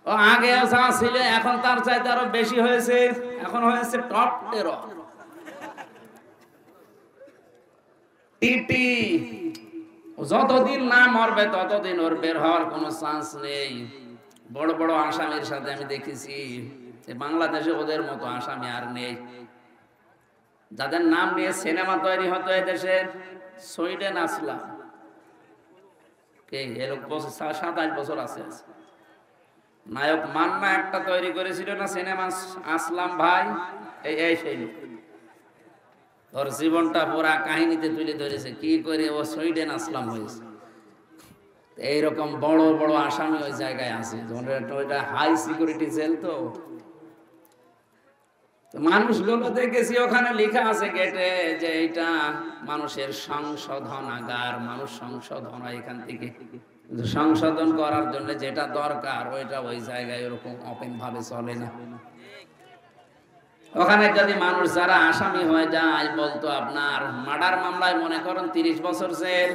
ও আগে যা ছিল এখন তার চাইতে আরো বেশি হয়েছে, এখন হয়েছে টপ টেরর টিটি। যতদিন না মরবে ততদিন ওর বের হওয়ার কোনো চান্স নেই। বড় বড় আসামির সাথে আমি দেখেছি, বাংলাদেশে ওদের মতো আসামি আর নেই। যাদের নাম নিয়ে সিনেমা তৈরি হতো এদেশে, সুইডেন আসলাম কে এ লোক 27 বছর আছে, নায়ক মান্না একটা তৈরি করেছিল না সিনেমা, আসলাম ভাই, এই সেই লোক। ওর জীবনটা পুরা কাহিনীতে তুলে ধরেছে কি করে ও সুইডেন আসলাম হয়েছে। এইরকম বড় বড় আসামি ওই জায়গায় আছে, ওইটা হাই সিকিউরিটি জেল। তো মানুষগুলো দেখেছি ওখানে লেখা আছে গেটে যে এটা মানুষের সংশোধনাগার, মানুষ সংশোধন হয় এখান থেকে। সংশোধন করার জন্য যেটা দরকার ওইটা ওই জায়গায় ওরকম ওপেন ভাবে চলে না। ওখানে যদি মানুষ যারা আসামি হয়ে যায়, বলতো আপনার মার্ডার মামলায় মনে করেন 30 বছর জেল,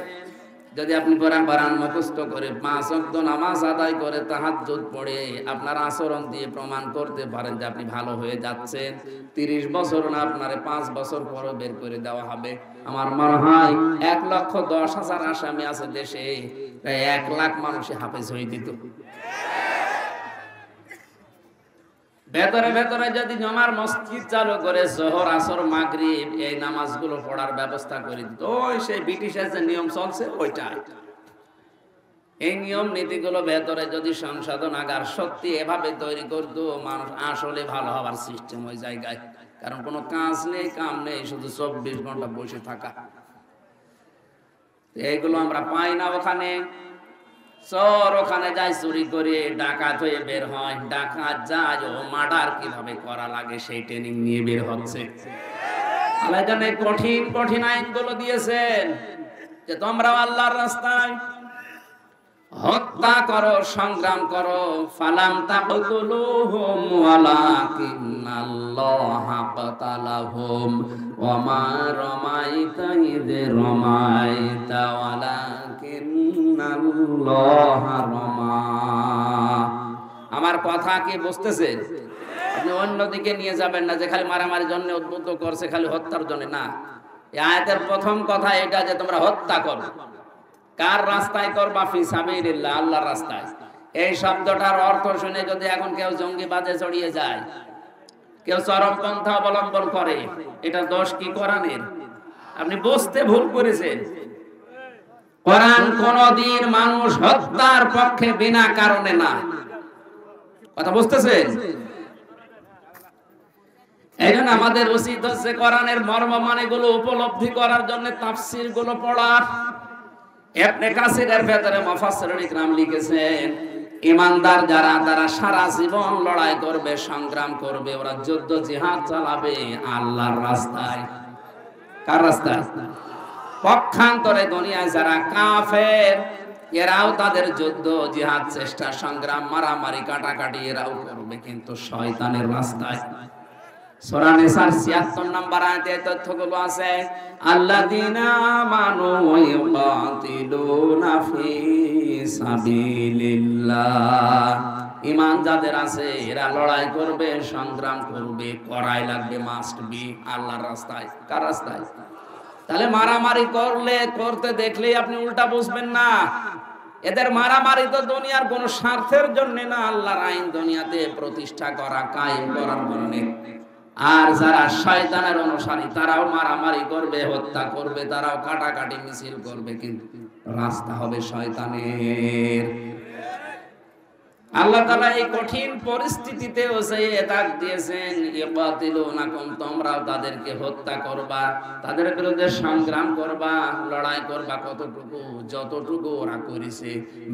যদি আপনি কোরআন মুখস্থ করে 5 ওয়াক্ত নামাজ আদায় করে তাহাজ্জুদ পড়ে আপনার আচরণ দিয়ে প্রমাণ করতে পারেন যে আপনি ভালো হয়ে যাচ্ছেন, 30 বছর না আপনারে 5 বছর পরে বের করে দেওয়া হবে। আমার মনে হয় 1,10,000 আসামি আছে দেশে, প্রায় 1 লাখ মানুষে হাফেজ হয়ে দিত। ভেতরে ভেতরে যদি জমার মসজিদ চালু করে জোহর আসর মাগরিব এই নামাজগুলো পড়ার ব্যবস্থা করে দিত, ওই সেই ব্রিটিশের যে নিয়ম চলছে ওইটা, এই নিয়ম নীতিগুলো ভেতরে যদি সংশোধনাগার সত্যি এভাবে তৈরি করতো, মানুষ আসলে ভালো হওয়ার সিস্টেম ওই জায়গায়। কারণ কোনো কাজ নেই, কাম নেই, শুধু 24 ঘন্টা বসে থাকা। এইগুলো আমরা পাই না ওখানে। চোর ওখানে যায় চুরি করে, ডাকাত হয়ে বের হয়, ডাকাত যায় ও মার্ডার কিভাবে করা লাগে সেই ট্রেনিং নিয়ে বের হচ্ছে। আল্লাহ জানে কঠিন কঠিন আইনগুলো দিয়েছেন যে তোমরা আল্লাহর রাস্তায় হত্যা করো, সংগ্রাম করো। ফালাম তাকতুলুহুম ওয়ালাকিন্নাল্লাহা কাতালাহুম ওয়া মা রামাইতা ইয রামাইতা ওয়ালাকিন্নাল্লাহা রামা। আমার কথা কি বুঝতেছেন? আপনি অন্যদিকে নিয়ে যাবেন না যে খালি মারামারির জন্য উদ্বুদ্ধ করছে, খালি হত্যার জন্য না। এই আয়াতের প্রথম কথা এটা যে তোমরা হত্যা করো। কার রাস্তায় করবা? ফি সাবিলিল্লাহ, আল্লাহর রাস্তায়। এই শব্দটার অর্থ শুনে যদি এখন কেউ জঙ্গিবাদে জড়িয়ে যায়, কেউ চরমপন্থা অবলম্বন করে, এটা দোষ কি কোরআনের? আপনি বুঝতে ভুল করেছেন। কোরআন কোনদিন মানুষ হত্যার পক্ষে বিনা কারণে না। কথা বুঝতেছেন? এই জন্য আমাদের উচিত হচ্ছে কোরআনের মর্ম মানেগুলো উপলব্ধি করার জন্য তাফসীর গুলো পড়া। ইবনে কাসিরের ভেতরে মুফাসসিরুল ইকরাম লিখেছেন, ঈমানদার যারা তারা সারা জীবন লড়াই করবে, সংগ্রাম করবে, ওরা যুদ্ধ জিহাদ চালাবে আল্লাহর রাস্তায়। কার রাস্তায়? পক্ষান্তরে দুনিয়ায় যারা কাফের, এরাও তাদের যুদ্ধ জিহাদ চেষ্টা সংগ্রাম মারামারি কাটাকাটি এরাও করবে, কিন্তু শয়তানের রাস্তায়। সূরা নিসার ৭৬ নম্বর আয়াতে তথ্যগুলো আছে। আল্লাযীনা আমানু ওয়া ইউকাতিলুনা ফি সাবিলিল্লাহ। ঈমান যাদের আছে এরা লড়াই করবে, সংগ্রাম করবে, করাই লাগবে, মাস্ট বি আল্লাহর রাস্তায়। কার রাস্তায়? তাহলে মারামারি করতে দেখলেই আপনি উল্টা বুঝবেন না। এদের মারামারি তো দুনিয়ার কোন স্বার্থের জন্য না, আল্লাহর আইন দুনিয়াতে প্রতিষ্ঠা করা, কায়েম করার জন্য। আর যারা শয়তানের অনুসারী তারাও মারামারি করবে, হত্যা করবে, তারাও কাটাকাটি মিছিল করবে, কিন্তু রাস্তা হবে শয়তানের। আল্লাহ তাআলা এই কঠিন পরিস্থিতিতেও ডাক দিয়েছেন, ইকাতিলুনাকুম, তোমরাও তাদেরকে হত্যা করবা, তাদের বিরুদ্ধে সংগ্রাম করবা, লড়াই করবা। কতটুকু? যতটুকু ওরা করেছে।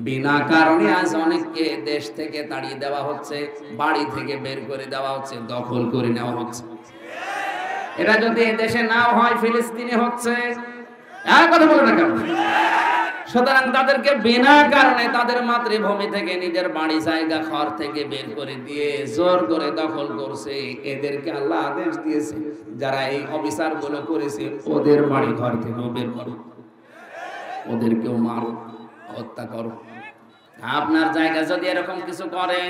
বিনা কারণে আজ অনেককে দেশ থেকে তাড়িয়ে দেওয়া হচ্ছে, বাড়ি থেকে বের করে দেওয়া হচ্ছে, দখল করে নেওয়া হচ্ছে। এটা যদি দেশে নাও হয়, ফিলিস্তিনে হচ্ছে। আর কথা বলো না কেন? সুতরাং তাদেরকে বিনা কারণে তাদের মাতৃভূমি থেকে, নিজের বাড়ি জায়গা ঘর থেকে বের করে দিয়ে জোর করে দখল করছে। এদেরকে আল্লাহ আদেশ দিয়েছে, যারা এই অবিচার গুলো করেছে ওদের বাড়ি ঘর থেকে বের করো, ওদেরকেও মারো, হত্যা করো। আপনার জায়গা যদি এরকম কিছু করে,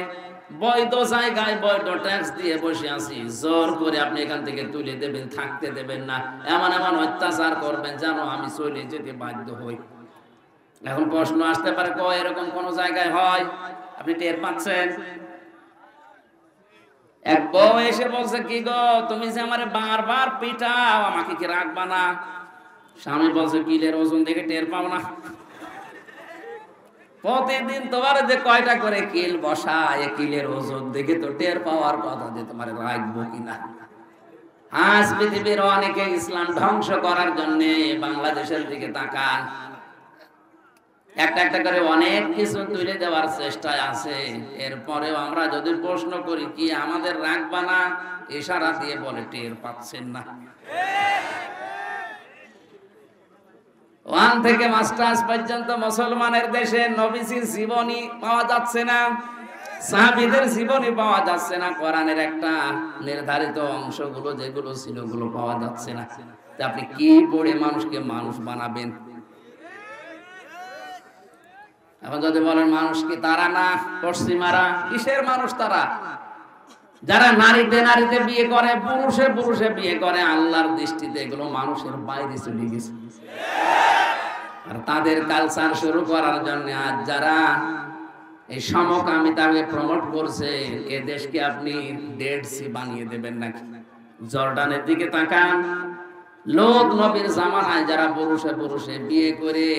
বৈধ জায়গায় বৈধ ট্যাক্স দিয়ে বসে আছি, জোর করে আপনি এখান থেকে তুলে দেবেন, থাকতে দেবেন না, এমন এমন অত্যাচার করবেন যেন আমি চলে যেতে বাধ্য হই। এখন প্রশ্ন আসতে পারে, এরকম কোন জায়গায় হয়? আপনি টের পাচ্ছেন? এক বউ এসে বলছে, কি গো তুমি যে আমারে বারবার পিটাও, আমাকে কি রাখবা না? স্বামী বলছে, কিলের ওজন দেখে টের পাও না? প্রতিদিন তোমার যে কয়টা করে কিল বসায়, কিলের ওজন দেখে তো টের পাওয়ার কথা যে তোমার রাখবো কিনা। আজ পৃথিবীর অনেকে ইসলাম ধ্বংস করার জন্য বাংলাদেশের দিকে তাকান, একটা একটা করে অনেক কিছু তুলে দেওয়ার চেষ্টায় আছে। এরপরেও আমরা যদি প্রশ্ন করি, কি আমাদের রাখবা না, ইশারা দিয়ে বলে টের পাচ্ছেন না। 1 থেকে মাস্টার্স পর্যন্ত মুসলমানের দেশে নবীজির জীবনী পাওয়া যাচ্ছে না। সাহাবীদের জীবনে পাওয়া যাচ্ছে না, কোরআনের একটা নির্ধারিত অংশগুলো যেগুলো ছিল ওগুলো পাওয়া যাচ্ছে না। তা আপনি কি পড়ে মানুষকে মানুষ বানাবেন? এখন যদি বলেন মানুষ কি তারা না পশ্চিমারা, কিসের মানুষ তারা? যারা নারীতে নারীতে বিয়ে করে, পুরুষে পুরুষে বিয়ে করে, আল্লাহর দৃষ্টিতে এগুলো মানুষের বাইরে চলে গেছে। আর তাদের কালচার শুরু করার জন্য আজ যারা এই সমকামিতাকে প্রমোট করছে, এ দেশকে আপনি ডেড সি বানিয়ে দেবেন নাকি? জর্ডানের দিকে তাকান, লোক নবীর জামানায় যারা পুরুষে পুরুষে বিয়ে করে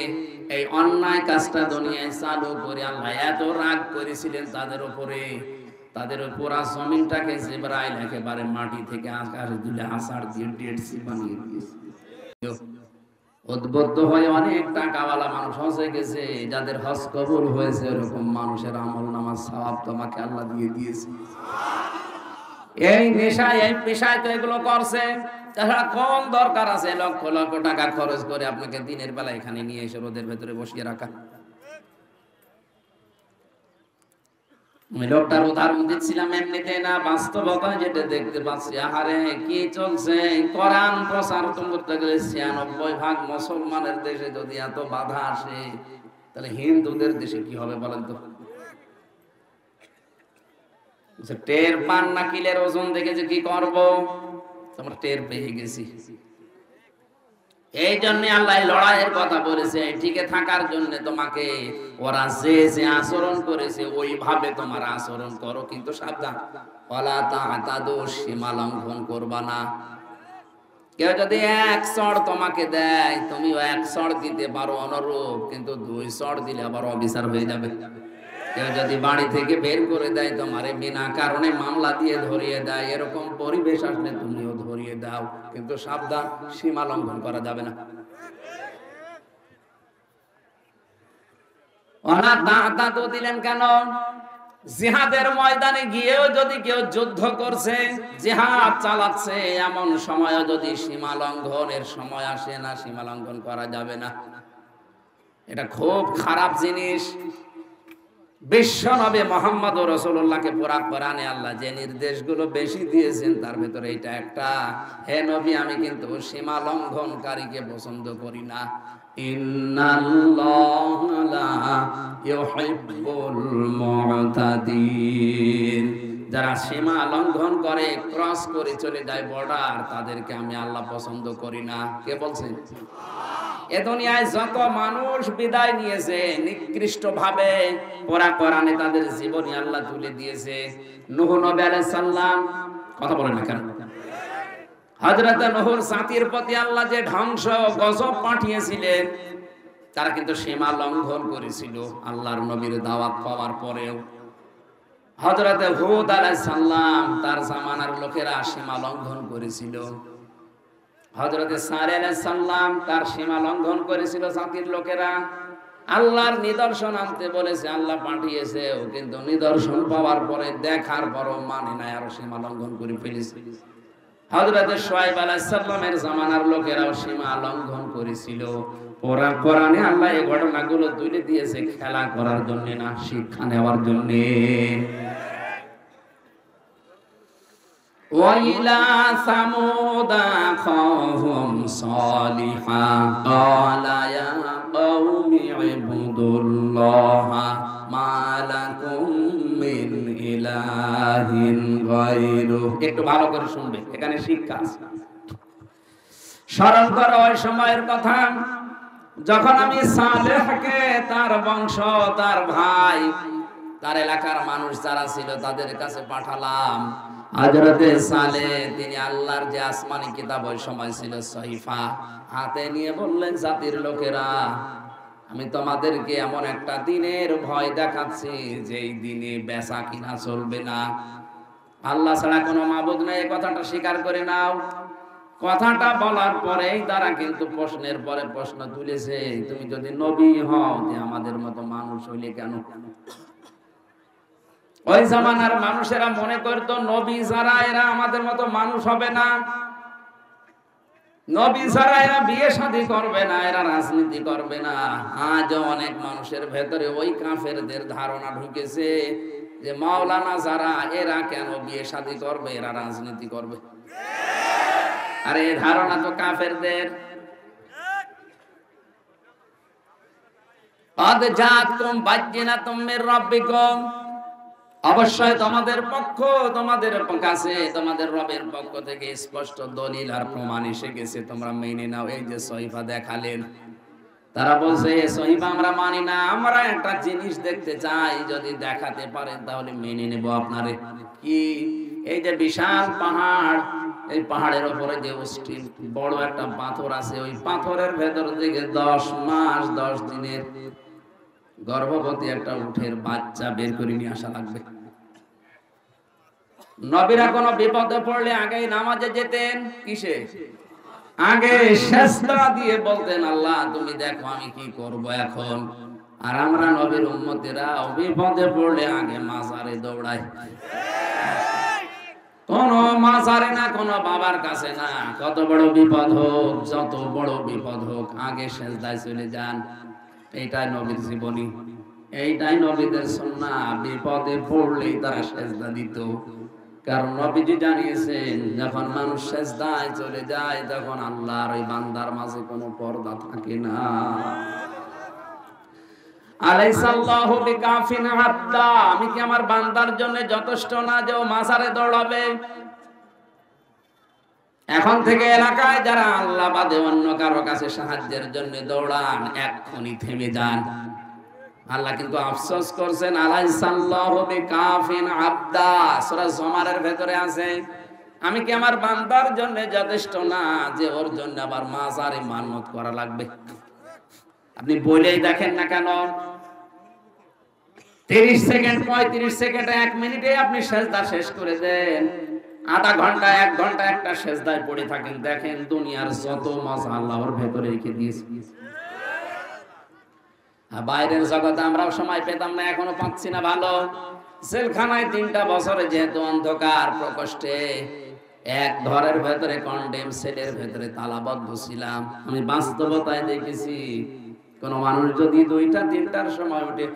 এই অন্যায় কাজটা দুনিয়ায় চালু করে আল্লাহ এত রাগ করেছিলেন তাদের উপরে, তাদের পুরা জমিনটাকে জিবরাইল একেবারে মাটি থেকে আকাশে তুলে আষাঢ় দিয়ে ডেড সি বানিয়ে দিয়েছে। উদ্বুদ্ধ হয়ে অনেক টাকাওয়ালা মানুষ হজে গেছে, যাদের হজ কবুল হয়েছে এরকম মানুষের আমল নামাজ সওয়াব তোমাকে আল্লাহ দিয়ে দিয়েছে। এই নেশায় এই পেশায় তো এগুলো করছে, তাছাড়া কোন দরকার আছে লক্ষ লক্ষ টাকা খরচ করে আপনাকে দিনের বেলা এখানে নিয়ে এসে রোদের ভেতরে বসিয়ে রাখা? আমি লোকটার উদাহরণ দিচ্ছিলাম এমনিতে না, বাস্তবতা যেটা দেখতে পাচ্ছি। আহারে কি চলছে, কোরআন প্রচার করতে গেলে ৯৬% মুসলমানের দেশে যদি এত বাধা আসে, তাহলে হিন্দুদের দেশে কি হবে বলেন তো? টের পান না কিলের ওজন দেখে যে কি করব, তোমরা টের পেয়ে গেছি। এই জন্য আল্লাহ লড়াইয়ের কথা বলেছে, টিকে থাকার জন্য তোমাকে ওরা যে যে আচরণ করেছে ওইভাবে তোমার আচরণ করো, কিন্তু সাবধান, ওয়ালা তা'তাদু, সীমা লঙ্ঘন করবা না। কেউ যদি এক চড় তোমাকে দেয়, তুমিও এক চড় দিতে পারো অনুরূপ, কিন্তু ২ চড় দিলে আবার অবিচার হয়ে যাবে। কেউ যদি বাড়ি থেকে বের করে দেয়, তোমারে বিনা কারণে মামলা দিয়ে ধরিয়ে দেয়, এরকম পরিবেশ আসলে তুমিও ধরিয়ে দাও, কিন্তু সাবধান, সীমা লঙ্ঘন করা যাবে না। ওনা তা'তাদু দিলেন কেন? জিহাদের ময়দানে গিয়েও যদি কেউ যুদ্ধ করছে, জিহাদ চালাচ্ছে, এমন সময় যদি সীমা লঙ্ঘনের সময় আসে না, সীমা লঙ্ঘন করা যাবে না। এটা খুব খারাপ জিনিস। বিশ্ব নবী মুহাম্মদ রাসূলুল্লাহকে পুরা কোরআনে আল্লাহ যে নির্দেশগুলো বেশি দিয়েছেন তার ভিতরে এটা একটা। হে নবী, আমি কিন্তু সীমা লঙ্ঘনকারীকে পছন্দ করি না। ইন্নাল্লাহা লা ইউহিব্বুল মু'তাদিন, যারা সীমা লঙ্ঘন করে, ক্রস করে চলে যায় বর্ডার, তাদেরকে আমি আল্লাহ পছন্দ করি না। কে বলছেন? এ দুনিয়ায় যত মানুষ বিদায় নিয়েছে নিকৃষ্ট ভাবে, পুরা কোরআনে তাদের জীবনী আল্লাহ তুলে দিয়েছে। নূহ নবী আলাইহিস সালাম, কথা বলেন না কেন? হযরত নূহর জাতির প্রতি আল্লাহ যে ধ্বংস গজব পাঠিয়েছিলেন, তারা কিন্তু সীমা লঙ্ঘন করেছিল আল্লাহর নবীর দাওয়াত পাওয়ার পরেও। হযরত হুদ আলাইহিস সালাম, তার জামানার লোকেরা সীমা লঙ্ঘন করেছিল। হযরত সালেহ আলাইহিস সালাম, তার সীমা লঙ্ঘন করেছিল জাতির লোকেরা। আল্লাহর নিদর্শন আনতে বলেছে, আল্লাহ পাঠিয়েছে, কিন্তু নিদর্শন পাওয়ার পরে দেখার পরও মানে না, আরো সীমা লঙ্ঘন করে ফেলেছে। হযরত শুআয়ব আলাইহিস সালামের জামানার লোকেরাও সীমা লঙ্ঘন করেছিল। পুরা কোরআনে আল্লাহ এই ঘটনাগুলো তুলে দিয়েছে খেলা করার জন্য না, শিক্ষা নেওয়ার জন্য। وَإِلَى ثَمُودَ أَخَاهُمْ صَالِحًا قَالَ يَا قَوْمِ اعْبُدُوا اللَّهَ مَا لَكُمْ مِنْ إِلَٰهٍ غَيْرُهُ। একটু ভালো করে শুনবে, এখানে শিক্ষা আছে। স্মরণ করো ওই সময়ের কথা যখন আমি সালেহকে, তার বংশ, তার ভাই, তার এলাকার মানুষ যারা ছিল তাদের কাছে পাঠালাম। হযরতে সালেহ তিনি আল্লাহর যে আসমানি কিতাব ওই সময় ছিল সহিফা, হাতে নিয়ে বললেন, জাতির লোকেরা, আমি তোমাদেরকে এমন একটা দিনের ভয় দেখাচ্ছি যেই দিনে বেচা কিনা চলবে না, আল্লাহ ছাড়া কোনো মাবুদ নেই, এই কথাটা স্বীকার করে নাও। কথাটা বলার পরেই তারা কিন্তু প্রশ্নের পরে প্রশ্ন তুলেছে, তুমি যদি নবী হও, আমাদের মতো মানুষ হইলে কেন? ওই জামানার মানুষেরা মনে করতো নবী যারা এরা আমাদের মতো মানুষ হবে না, নবী ছাড়া এরা বিয়ে শাদী করবে না, এরা রাজনীতি করবে না। আজ অনেক মানুষের ভেতরে ওই কাফেরদের ধারণা ঢুকেছে, যে মাওলানা যারা এরা কেন বিয়ে শাদী করবে, এরা রাজনীতি করবে। আরে এই ধারণা তো কাফেরদের। قد جاءتكم بينة من ربكم, অবশ্যই তোমাদের কাছে তোমাদের রবের পক্ষ থেকে স্পষ্ট দলিল আর প্রমাণ এসে গেছে, তোমরা মেনে নাও। এই যে সহিফা দেখালেন, তারা বলছে এই সহিফা আমরা মানি না, আমরা একটা জিনিস দেখতে চাই, যদি দেখাতে পারেন তাহলে মেনে নেব আপনারে। কি? এই যে বিশাল পাহাড়, এই পাহাড়ের উপরে যে অস্থির বড় একটা পাথর আছে, ওই পাথরের ভেতর থেকে 10 মাস 10 দিনের গর্ভবতী একটা উটের বাচ্চা বের করে নিয়ে আসা লাগবে। নবীরা কোনো বিপদে পড়লে আগে নামাজে যেতেন, কিসে? আগে সেজদা দিয়ে বলতেন আল্লাহ তুমি দেখো আমি কি করব এখন। আর আমরা নবীর উম্মতেরা বিপদে পড়লে আগে মাজারে দৌড়াই। কোন মাজারে না, কোন বাবার কাছে না, কত বড় বিপদ হোক, যত বড় বিপদ হোক, আগে সেজদায় চলে যান। এইটাই নবীর জীবনী, এইটাই নবীদের সুন্নাহ। বিপদে পড়লেই তারা সেজদা দিত, কারণ নবীজি জানিয়েছেন যখন মানুষ সেজদায় চলে যায় তখন আল্লাহর ওই বান্দার মাঝে কোনো পর্দা থাকে না। আলাইসাল্লাহু বিকাফিন আবদা, আমি কি আমার বান্দার জন্য যথেষ্ট না যে ও মাজারে দৌড়াবে? এখন থেকে এলাকায় যারা আল্লাহ বাদে অন্য কারো কাছে সাহায্যের জন্য দৌড়ান, এক্ষুনি থেমে যান। আল্লাহ কিন্তু আফসোস করছেন, আলাইসাল্লাহু বিকাফিন আবদা, সূরা জুমারের ভেতরে আছে, আমি কি আমার বান্দার জন্য যথেষ্ট না যে ওর জন্য আবার মাজারে মানত করা লাগবে? আপনি বলেই দেখেন না কেন, 30 সেকেন্ড 35 সেকেন্ড 1 মিনিটে আপনি সেজদা শেষ করে দেন, আধা ঘন্টা 1 ঘন্টা একটা সেজদায় পড়ে থাকেন, দেখেন দুনিয়ার যত মজা আল্লাহ ওর ভেতরে রেখে দিয়েছে। বাইরের জগতে আমরাও সময় পেতাম না, এখনো পাচ্ছি না ভালো। জেলখানায় 3টা বছরে যেহেতু অন্ধকার প্রকোষ্ঠে এক ঘরের ভেতরে কন্ডেম সেলের ভেতরে তালাবদ্ধ ছিলাম, আমি বাস্তবতায় দেখেছি কোন মানুষ যদি 2টা 3টার সময় উঠে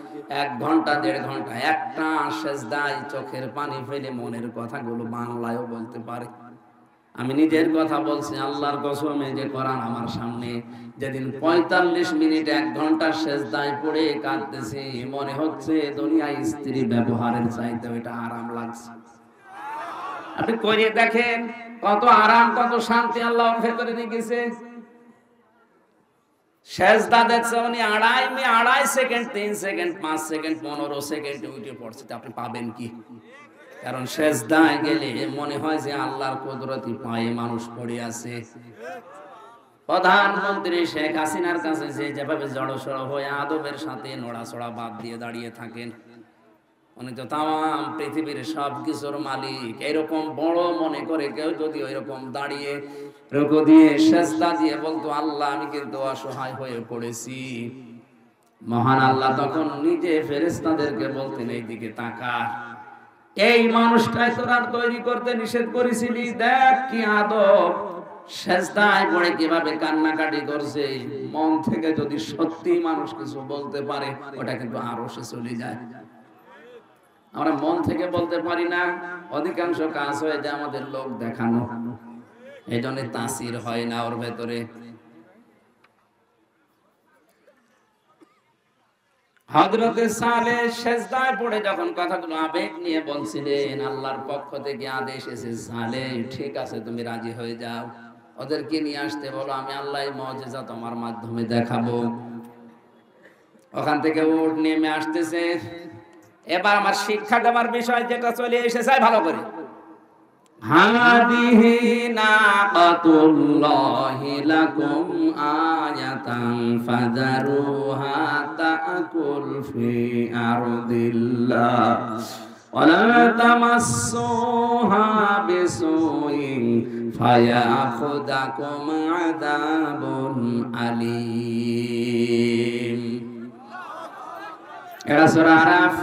1 ঘন্টা 1.5 ঘন্টা একটা সেজদায় চোখের পানি ফেলে মনের কথাগুলো বাংলায়ও বলতে পারে। আমি নিজের কথা বলছি, আল্লাহর কসমে যে কোরআন আমার সামনে, যেদিন 45 মিনিট 1 ঘন্টা সেজদায় পড়ে কাঁদতেছি, মনে হচ্ছে দুনিয়ায় স্ত্রী ব্যবহারের চাইতে ওইটা আরাম লাগছে। আপনি করে দেখেন কত আরাম, কত শান্তি আল্লাহর ভেতরে রেখেছে। সেজদা দেখছে উনি 2.5 সেকেন্ড 3 সেকেন্ড 5 সেকেন্ড 15 সেকেন্ড উঠে পড়ছে, আপনি পাবেন কি? কারণ সেজদায় গেলে মনে হয় যে আল্লাহর কুদরতি পায়ে মানুষ পড়ে আছে। প্রধানমন্ত্রী শেখ হাসিনার কাছে যেভাবে জড়সড় হয়ে আদবের সাথে নড়াচড়া বাদ দিয়ে দাঁড়িয়ে থাকেন, উনি তো তাম পৃথিবীর সব কিছুর মালিক। এরকম বড় মনে করে কেউ যদি ওইরকম দাঁড়িয়ে রুকু দিয়ে সেজদা দিয়ে বলতো আল্লাহ আমি কিন্তু অসহায় হয়ে পড়েছি, মহান আল্লাহ তখন নিজে ফেরেশতাদেরকে বলতেন এইদিকে তাকা, এই মানুষটাই তোরা তৈরি করতে নিষেধ করেছিলি, দেখ কি আদব, সেজদায় পড়ে কিভাবে কান্নাকাটি করছে। মন থেকে যদি সত্যি মানুষ কিছু বলতে পারে ওটা কিন্তু আরশে চলে যায়। আমরা মন থেকে বলতে পারি না, অধিকাংশ কাজ হয়ে যায় আমাদের লোক দেখানো, এই জন্য তাসির হয় না ওর ভেতরে। হযরতে সালেহ সেজদায় পড়ে যখন কথাগুলো আবেগ নিয়ে বলছিলেন, আল্লাহর পক্ষ থেকে আদেশ এসেছে, সালেহ ঠিক আছে তুমি রাজি হয়ে যাও, ওদেরকে নিয়ে আসতে বলো, আমি আল্লাহর মুজিজা তোমার মাধ্যমে দেখাবো। ওখান থেকে উট নেমে আসতেছে। এবার আমার শিক্ষা দেওয়ার বিষয় যেটা চলে এসেছে ভালো করে, হাদিহি নাকাতুল্লাহি লাকুম আয়াতান ফাযারুহা তাকুল ফি আরদিল্লাহ ওয়ালা তামাসসুহা বিসুইন ফায়াখুদাকুম আযাবুন আলীম। এটা সূরা আরাফ।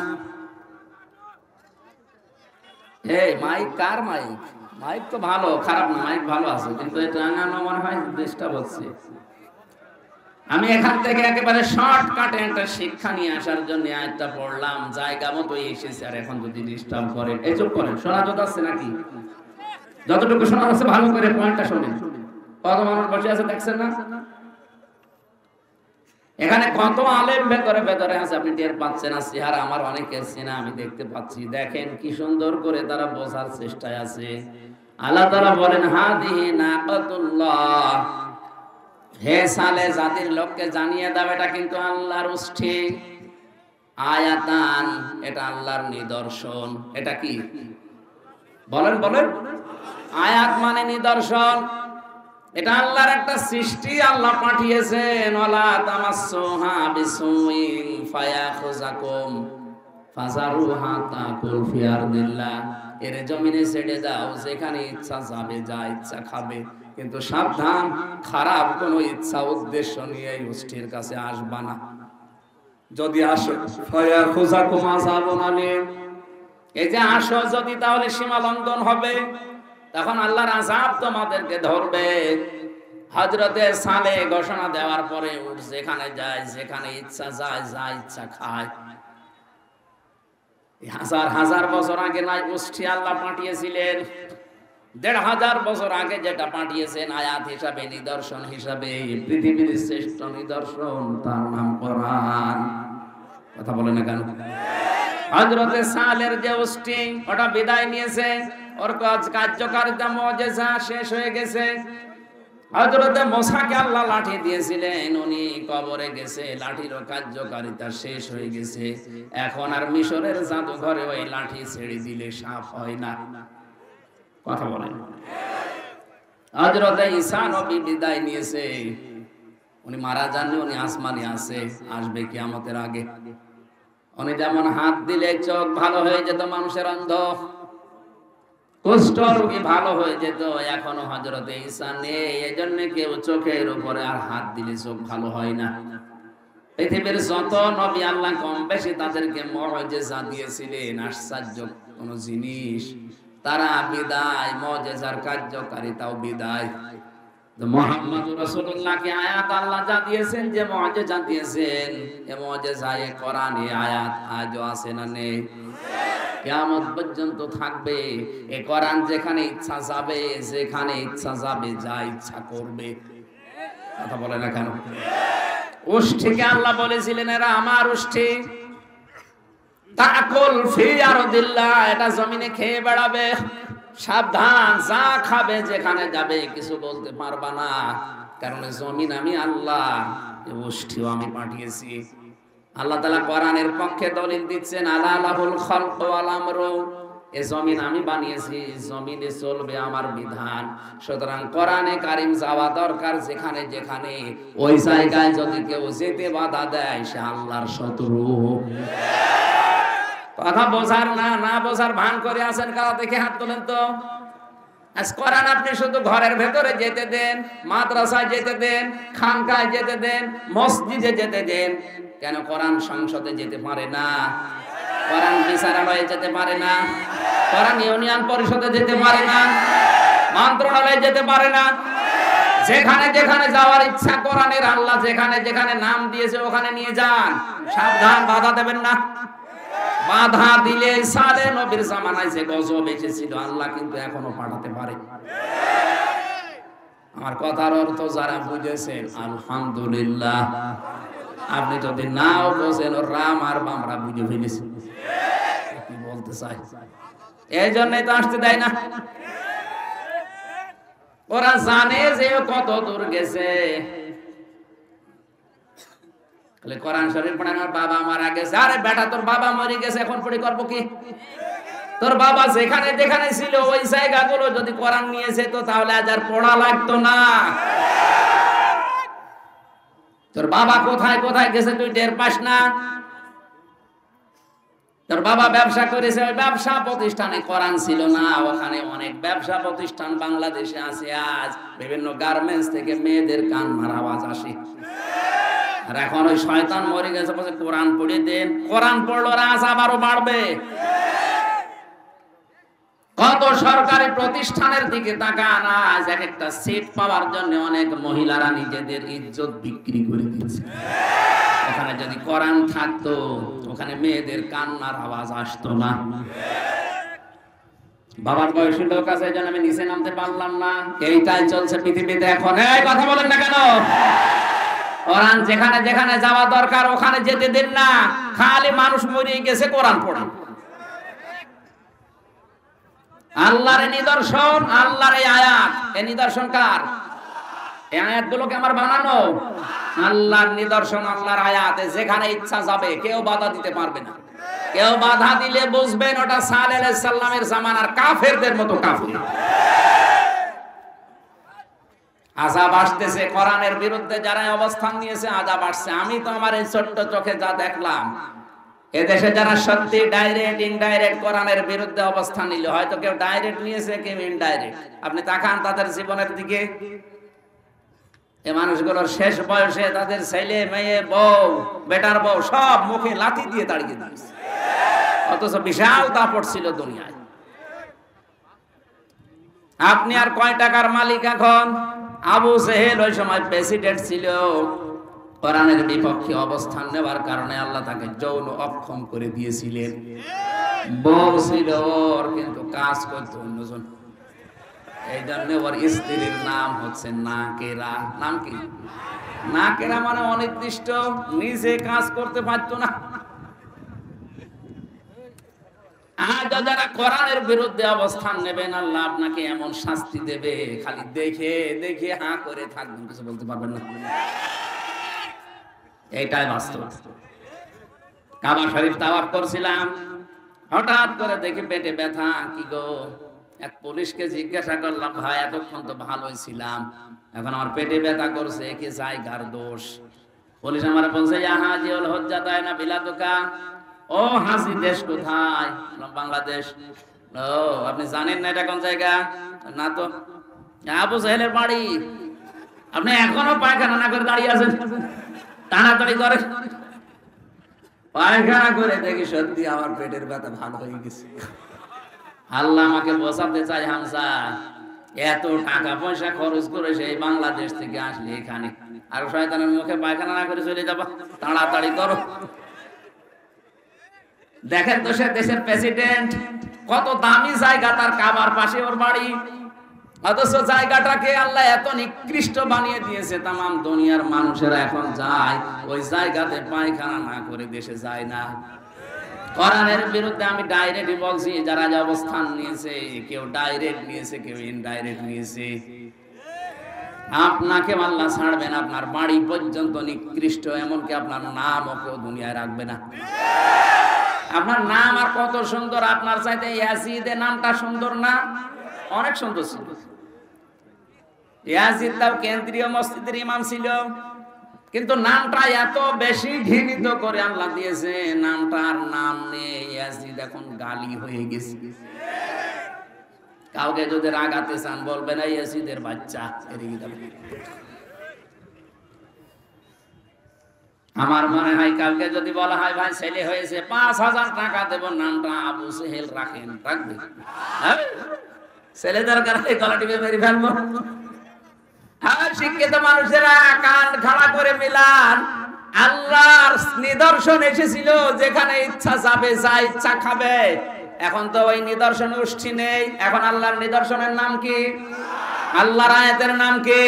এই মাইক কার মাইক? মাইক তো ভালো, খারাপ না, মাইক ভালো আছে, কিন্তু এটা আঙানো মনে হয় ডিস্টার্ব হচ্ছে। আমি এখান থেকে একেবারে শর্টকাটে একটা শিক্ষা নিয়ে আসার জন্য আয়াতটা পড়লাম, জায়গা মতো এসেছে। আর এখন যদি ডিস্টার্ব করেন, এই চুপ করেন, শোনা যত আছে নাকি? যতটুকু শোনা আছে ভালো করে পয়েন্টটা শুনেন। কত মানুষ বসে আছে দেখছেন না? এখানে কত আলেম ভেতরে ভেতরে আছে, আপনি টের পাচ্ছেন না? চেহারা আমার অনেকের চেনা আমি দেখতে পাচ্ছি। দেখেন কি সুন্দর করে তারা বোঝার চেষ্টায় আছে। আল্লাহ তাআলা বলেন, হাদিহি নাকাতুল্লাহ, হে সালে জাতির লোককে জানিয়ে দাও এটা কিন্তু আল্লাহর উষ্ঠি। আয়াতান, এটা আল্লাহর নিদর্শন। এটা কি বলেন বলেন? আয়াত মানে নিদর্শন। এটা আল্লাহর একটা সৃষ্টি, আল্লাহ পাঠিয়েছেন। ওয়ালা তামাসসুহা বিসুইন ফায়াখুযাকুম ফাযারুহা তাকুল ফি আরদিল্লাহ, এর জমিনে ছেড়ে দাও, যেখানে ইচ্ছা যাবে, যা ইচ্ছা খাবে, কিন্তু সাবধান, খারাপ কোন ইচ্ছা উদ্দেশ্য নিয়ে এই গোষ্ঠীর কাছে আসবা না। যদি আসো ফায়াখুযাকুম আযাবুন আলীম, এই যে আসো যদি, তাহলে সীমা লঙ্ঘন হবে, তখন আল্লাহর আযাব তোমাদেরকে ধরবে। হযরতে সালেহ ঘোষণা দেওয়ার পরে যেখানে যায়, যেখানে ইচ্ছা যায়, যা ইচ্ছা খায়। হাজার হাজার বছর আগে নাই গোষ্ঠী আল্লাহ পাঠিয়েছিলেন, ১৫০০ বছর আগে যেটা পাঠিয়েছেন আয়াত হিসাবে, নিদর্শন হিসাবে, পৃথিবীর শ্রেষ্ঠ নিদর্শন, তার নাম কোরআন। কথা বলে না কেন? হযরতে সালের যে গোষ্ঠী, ওটা বিদায় নিয়েছে, ওর কার্যকারিতা মুজিজা শেষ হয়ে গেছে। হযরতে মুসাকে আল্লাহ লাঠি দিয়েছিলেন, উনি কবরে গেছে, লাঠিরও কার্যকারিতা শেষ হয়ে গেছে। এখন আর মিশরের জাদুঘরে ওই লাঠি ছেড়ে দিলে সাপ হয় না। কথা বলেন। হযরতে ঈসা নবী বিদায় নিয়েছে, উনি মারা যাননি, উনি আসমানে আছে, আসবে কিয়ামতের আগে। উনি যেমন হাত দিলে চোখ ভালো হয়ে যেত মানুষের, অন্ধ কুষ্ঠ রোগী ভালো হয়ে যেত, এখনো হযরতে ঈসা নেই, এজন্য কেউ চোখের উপরে আর হাত দিলে চোখ ভালো হয় না। পৃথিবীর যত নবী আল্লাহ কম বেশি তাদেরকে মুজিজা দিয়েছিলেন, আশ্চর্য কোন জিনিস, তারা বিদায়, মুজিজার কার্যকারিতাও বিদায়। মুহাম্মদুর রাসূলুল্লাহকে আয়াত আল্লাহ যা দিয়েছেন, যে মুজিজা দিয়েছেন, এই মুজিজায়ে কোরআনে আয়াত আজও আছে না নেই? কিয়ামত পর্যন্ত থাকবে। এই কোরআন যেখানে ইচ্ছা যাবে, যেখানে ইচ্ছা যাবে, যা ইচ্ছা করবে। কথা বলে না কেন? উষ্ঠিকে আল্লাহ বলেছিলেন, এরা আমার উষ্ঠি, তাকুল ফি আরদিল্লাহ, এটা জমিনে খেয়ে বেড়াবে, সাবধান, যা খাবে, যেখানে যাবে, কিছু বলতে পারবা না, কারণ জমিন আমি আল্লাহ, এই উষ্ঠিও আমি পাঠিয়েছি। আল্লাহ তাআলা কোরআনের পক্ষে দলিল দিচ্ছেন, আলা লাহুল খালকু ওয়াল আমরু, এই জমিন আমি বানিয়েছি, জমিনে চলবে আমার বিধান। সুতরাং কোরআনে কারীম যাওয়া দরকার যেখানে যেখানে, ওই জায়গায় যদি কেউ যেতে বাধা দেয়, সে আল্লাহর শত্রু। কথা বোঝার না বোঝার ভান করে আছেন কারা? দেখে হাত তোলেন তো। আজ কোরআন আপনি শুধু ঘরের ভেতরে যেতে দেন, মাদ্রাসায় যেতে দেন, খানকায় যেতে দেন, মসজিদে যেতে দেন, কেন কোরআন সংসদে যেতে পারে না? কোরআন বিচারালয়ে যেতে পারে না? কোরআন ইউনিয়ন পরিষদে যেতে পারে না? মন্ত্রণালয়ে যেতে পারে না? যেখানে যেখানে যাওয়ার ইচ্ছা কোরআনের আল্লাহ যেখানে যেখানে নাম দিয়েছে ওখানে নিয়ে যান, সাবধান, বাধা দেবেন না। বাধা দিলে সালে নবীর জামানায় যে গজব এসেছিল, আল্লাহ কিন্তু এখনো পাঠাতে পারে। আমার কথার অর্থ যারা বুঝেছেন আলহামদুলিল্লাহ, আপনি যদি নাও বোঝেন, রাম আর বামরা বুঝে ফেলেছি কি বলতে চাই, এই জন্যই তো আসতে দেয় না। ওরা জানে যে কত দূর গেছে। কোরআন শরীফ পড়ে, আমার বাবা মারা গেছে। আরে বেটা, তোর বাবা মরে গেছে, এখন পড়ে করবো কি? তোর বাবা যেখানে যেখানে ছিল ওই জায়গাগুলো যদি কোরআন নিয়ে যেত, তাহলে আজ আর পড়া লাগতো না। তোর বাবা কোথায় কোথায় গেছে তুই টের পাস না? তোর বাবা ব্যবসা করেছে, ওই ব্যবসা প্রতিষ্ঠানে কোরআন ছিল না। ওখানে অনেক ব্যবসা প্রতিষ্ঠান বাংলাদেশে আছে আজ, বিভিন্ন গার্মেন্টস থেকে মেয়েদের কান্নার আওয়াজ আসে। আর এখন ওই শয়তান মরে গেছে বলে কোরআন পড়ে দেন, কোরআন পড়লো রাজ আবারও বাড়বে। কত সরকারি প্রতিষ্ঠানের দিকে তাকান, আজ এক একটা সিট পাওয়ার জন্য অনেক মহিলারা নিজেদের ইজ্জত বিক্রি করে দিচ্ছে। ওখানে যদি কোরআন থাকতো, ওখানে মেয়েদের কান্নার আওয়াজ আসতো না। বাবার বয়সী লোক আছে, এই জন্য আমি নিচে নামতে পারলাম না। এইটাই চলছে পৃথিবীতে এখন। এই কথা বলেন না কেন? কোরআন যেখানে যেখানে যাওয়া দরকার ওখানে যেতে দেন না। খালি মানুষ মরিয়ে গেছে, কোরআন পড়া। আল্লাহর নিদর্শন, আল্লাহর এই আয়াত। এই নিদর্শন কার? এই আয়াতগুলোকে আমার বানানো। আল্লাহর নিদর্শন, আল্লাহর আয়াতে যেখানে ইচ্ছা যাবে, কেউ বাধা দিতে পারবে না। কেউ বাধা দিলে বুঝবেন ওটা সালেহ আলাইহিস সালামের জামানার কাফেরদের মতো কাফের। আযাব আসতেছে, কোরআনের বিরুদ্ধে যারা অবস্থান নিয়েছে আযাব আসছে। আমি তো আমার এই ছোট্ট চোখে যা দেখলাম, এদেশে যারা সত্যি ডাইরেক্ট ইনডাইরেক্ট কোরআনের বিরুদ্ধে অবস্থান নিল, হয়তো কেউ ডাইরেক্ট নিয়েছে, কেউ ইনডাইরেক্ট। আপনি তাকান তাদের জীবনের দিকে। এই মানুষগুলোর শেষ বয়সে তাদের ছেলে মেয়ে, বউ, বেটার বউ সব মুখে লাথি দিয়ে তাড়িয়ে দিয়েছে, অথচ বিশাল দাপট ছিল দুনিয়ায়। আপনি আর কয় টাকার মালিক এখন? আবু জেহেল ওই সময় প্রেসিডেন্ট ছিল। কোরআনের বিপক্ষে অবস্থান নেওয়ার কারণে আল্লাহ তাকে যৌন অক্ষম করে দিয়েছিলেন। বউ ছিল ওর, কিন্তু কাজ করতো অন্যজন। এই জন্য ওর স্ত্রীর নাম হচ্ছে নাকেরা। নাম কি? নাকেরা মানে অনির্দিষ্ট, নিজে কাজ করতে পারতো না। আজ যারা কোরআনের বিরুদ্ধে অবস্থান নেবেন, আল্লাহ আপনাকে এমন শাস্তি দেবে, খালি দেখে দেখে হাঁ করে থাকবেন, কিছু বলতে পারবেন না। এইটাই বাস্তব। কাবা শরীফ তাওয়াফ করছিলাম, হঠাৎ করে দেখি পেটে ব্যথা। কি গো? এক পুলিশকে জিজ্ঞাসা করলাম, ভাই এতক্ষণ তো ভালোই ছিলাম, এখন আমার পেটে ব্যথা করছে, কি জায়গার দোষ? পুলিশ আমার বলছে, হাজিউল হজ্জা তাই না বিলাদুকা। ও হাজি দেশ কোথায়? বাংলাদেশ। ও আপনি জানেন না এটা কোন জায়গা? না তো। আবু জেহেলের বাড়ি। আপনি এখনো পায়খানা না করে দাঁড়িয়ে আছেন, টানাটানি করে। পায়খানা করে দেখি সত্যি আমার পেটের ব্যথা ভালো হয়ে গেছে। আল্লাহ আমাকে বোঝাতে চাই, হামজা এত টাকা পয়সা খরচ করে সেই বাংলাদেশ থেকে আসলে এখানে, আর শয়তানের মুখে পায়খানা না করে চলে যাবা, তাড়াতাড়ি করো। দেখেন তো সে দেশের প্রেসিডেন্ট, কত দামি জায়গা, তার কাবার পাশে ওর বাড়ি, অথচ জায়গাটাকে আল্লাহ এত নিকৃষ্ট বানিয়ে দিয়েছে। তামাম দুনিয়ার মানুষেরা এখন যায় ওই জায়গাতে পায়খানা না করে দেশে যায় না। কোরআনের বিরুদ্ধে আমি ডাইরেক্ট বলছি, যারা যে অবস্থান নিয়েছে, কেউ ডাইরেক্ট নিয়েছে, কেউ ইনডাইরেক্ট নিয়েছে। আপনাকে আল্লাহ ছাড়বেন, আপনার বাড়ি পর্যন্ত নিকৃষ্ট, এমনকি আপনার নামও কেউ দুনিয়ায় রাখবে না। আপনার নাম আর কত সুন্দর, আপনার চাইতে ইয়াজিদের নামটা সুন্দর না? অনেক সুন্দর ছিল। ইয়াজিদ তাও কেন্দ্রীয় মসজিদের ইমাম ছিল, কিন্তু নামটা এত বেশি ঘৃণিত করে আল্লাহ দিয়েছে, নামটার নাম নেই। ইয়াজিদ এখন গালি হয়ে গেছে। কাউকে যদি রাগাতে চান বলবেন না ইয়াজিদের বাচ্চা। আমার মনে হয় কালকে যদি বলা হয় ভাই ছেলে হয়েছে ৫,০০০ টাকা দেব, নামটা আবু জেহেল রাখেন, রাখবে? ছেলে দরকার হয় গলা টিপে মেরে ফেলবো। শিক্ষিত মানুষেরা কান খাড়া করে মিলান। আল্লাহর নিদর্শন এসেছিল, যেখানে ইচ্ছা যাবে, যা ইচ্ছা খাবে। এখন তো ওই নিদর্শন গোষ্ঠী নেই। এখন আল্লাহর নিদর্শনের নাম কি? আল্লাহর আয়াতের নাম কি?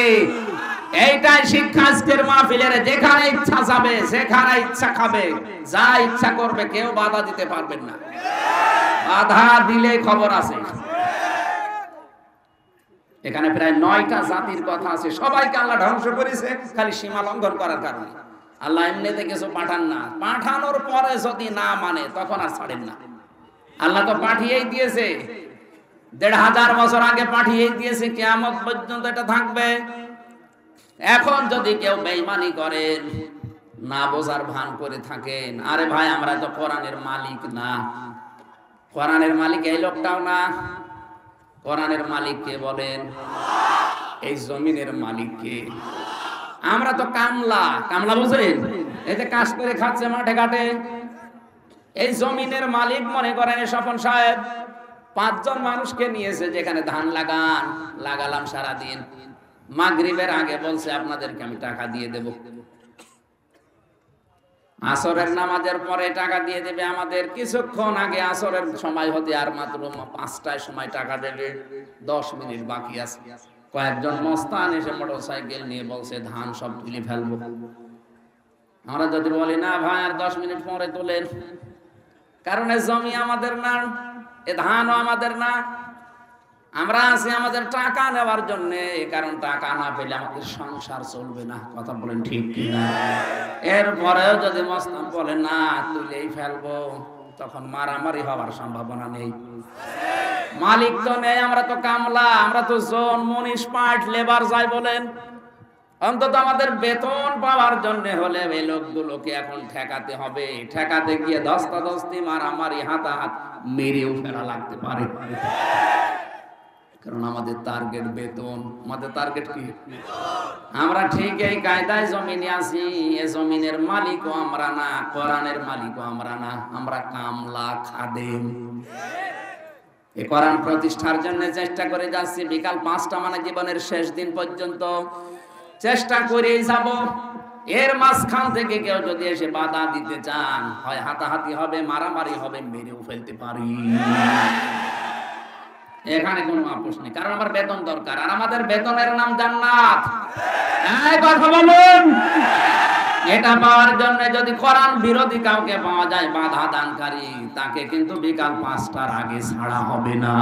এইটাই শিক্ষা আজকের মাহফিলের। যেখানে ইচ্ছা যাবে, যেখানে ইচ্ছা খাবে, যা ইচ্ছা করবে, কেউ বাধা দিতে পারবেন না। বাধা দিলে খবর আছে। এখানে প্রায় ৯টা জাতির কথা আছে, সবাইকে আল্লাহ ধ্বংস করেছে খালি সীমা লঙ্ঘন করার কারণে। আল্লাহ এমনিতে কিছু পাঠান না, পাঠানোর পরে যদি না মানে তখন আর ছাড়েন না। আল্লাহ তো পাঠিয়েই দিয়েছে, ১৫০০ বছর আগে পাঠিয়েই দিয়েছে, কিয়ামত পর্যন্ত এটা থাকবে। এখন যদি কেউ বেঈমানি করেন, না বোঝার ভান করে থাকেন, আরে ভাই আমরা তো কোরআনের মালিক না। কোরআনের মালিক এই লোকটাও না। কোরআনের মালিক কে বলেন? এই জমিনের মালিক কে? আমরা তো কামলা। কামলা বুঝেন? এই যে কাজ করে খাচ্ছে মাঠে ঘাটে, এই জমিনের মালিক মনে করেন স্বপন সাহেব। 5 জন মানুষকে নিয়েছে, যেখানে ধান লাগালাম সারাদিন। মাগরিবের আগে বলছে আপনাদেরকে আমি টাকা দিয়ে দেব। আসরের নামাজের পরে টাকা দিয়ে দেবে আমাদের। কিছুক্ষণ আগে আসরের সময় হতে আর মাত্র 5টায় সময় টাকা দেবে, 10 মিনিট বাকি আছে। কয়েকজন মস্তান এসে মোটরসাইকেল নিয়ে বলছে ধান সব তুলে ফেলবো। আমরা যদি বলি না ভাই আর 10 মিনিট পরে তোলেন, কারণ এই জমি আমাদের না, এ ধানও আমাদের না, আমরা আছি আমাদের টাকা নেওয়ার জন্য। কারণ টাকা না পেলে আমাদের সংসার চলবে না। কথা বলেন ঠিক কিনা? এরপরেও যদি মস্তান বলে না তুলেই ফেলবো, তখন মারামারি হওয়ার সম্ভাবনা নেই। মালিক তো নেই, আমরা তো কামলা, আমরা তো জন, মনীষ, পাট, লেবার যাই বলেন। অন্তত আমাদের বেতন পাওয়ার জন্য হলে এই লোকগুলোকে এখন ঠেকাতে হবে। ঠেকাতে গিয়ে ধস্তাধস্তি, মারামারি, হাতাহাত, মেরেও ফেরা লাগতে পারে। কারণ আমাদের টার্গেট বেতন। আমাদের টার্গেট কি? আমরা ঠিক এই কায়দায় জমিনে আছি। এই জমিনের মালিকও আমরা না, কোরআনের মালিকও আমরা না, আমরা কামলা, খাদেম। এই কোরআন প্রতিষ্ঠার জন্য চেষ্টা করে যাচ্ছি। বিকাল 5টা মানে জীবনের শেষ দিন পর্যন্ত চেষ্টা করেই যাব। এর মাঝখান থেকে কেউ যদি এসে বাধা দিতে চান, হয় হাতাহাতি হবে, মারামারি হবে, মেরেও ফেলতে পারি। এখানে কোনো আপোষ নেই, কারণ আমার বেতন দরকার, আর আমাদের বেতনের নাম জান্নাত। এই কথা বলুন। এটা পাওয়ার জন্য যদি কোরআন বিরোধী কাউকে পাওয়া যায়, বাধা দানকারী, তাকে কিন্তু বিকাল 5টার আগে ছাড়া হবে না।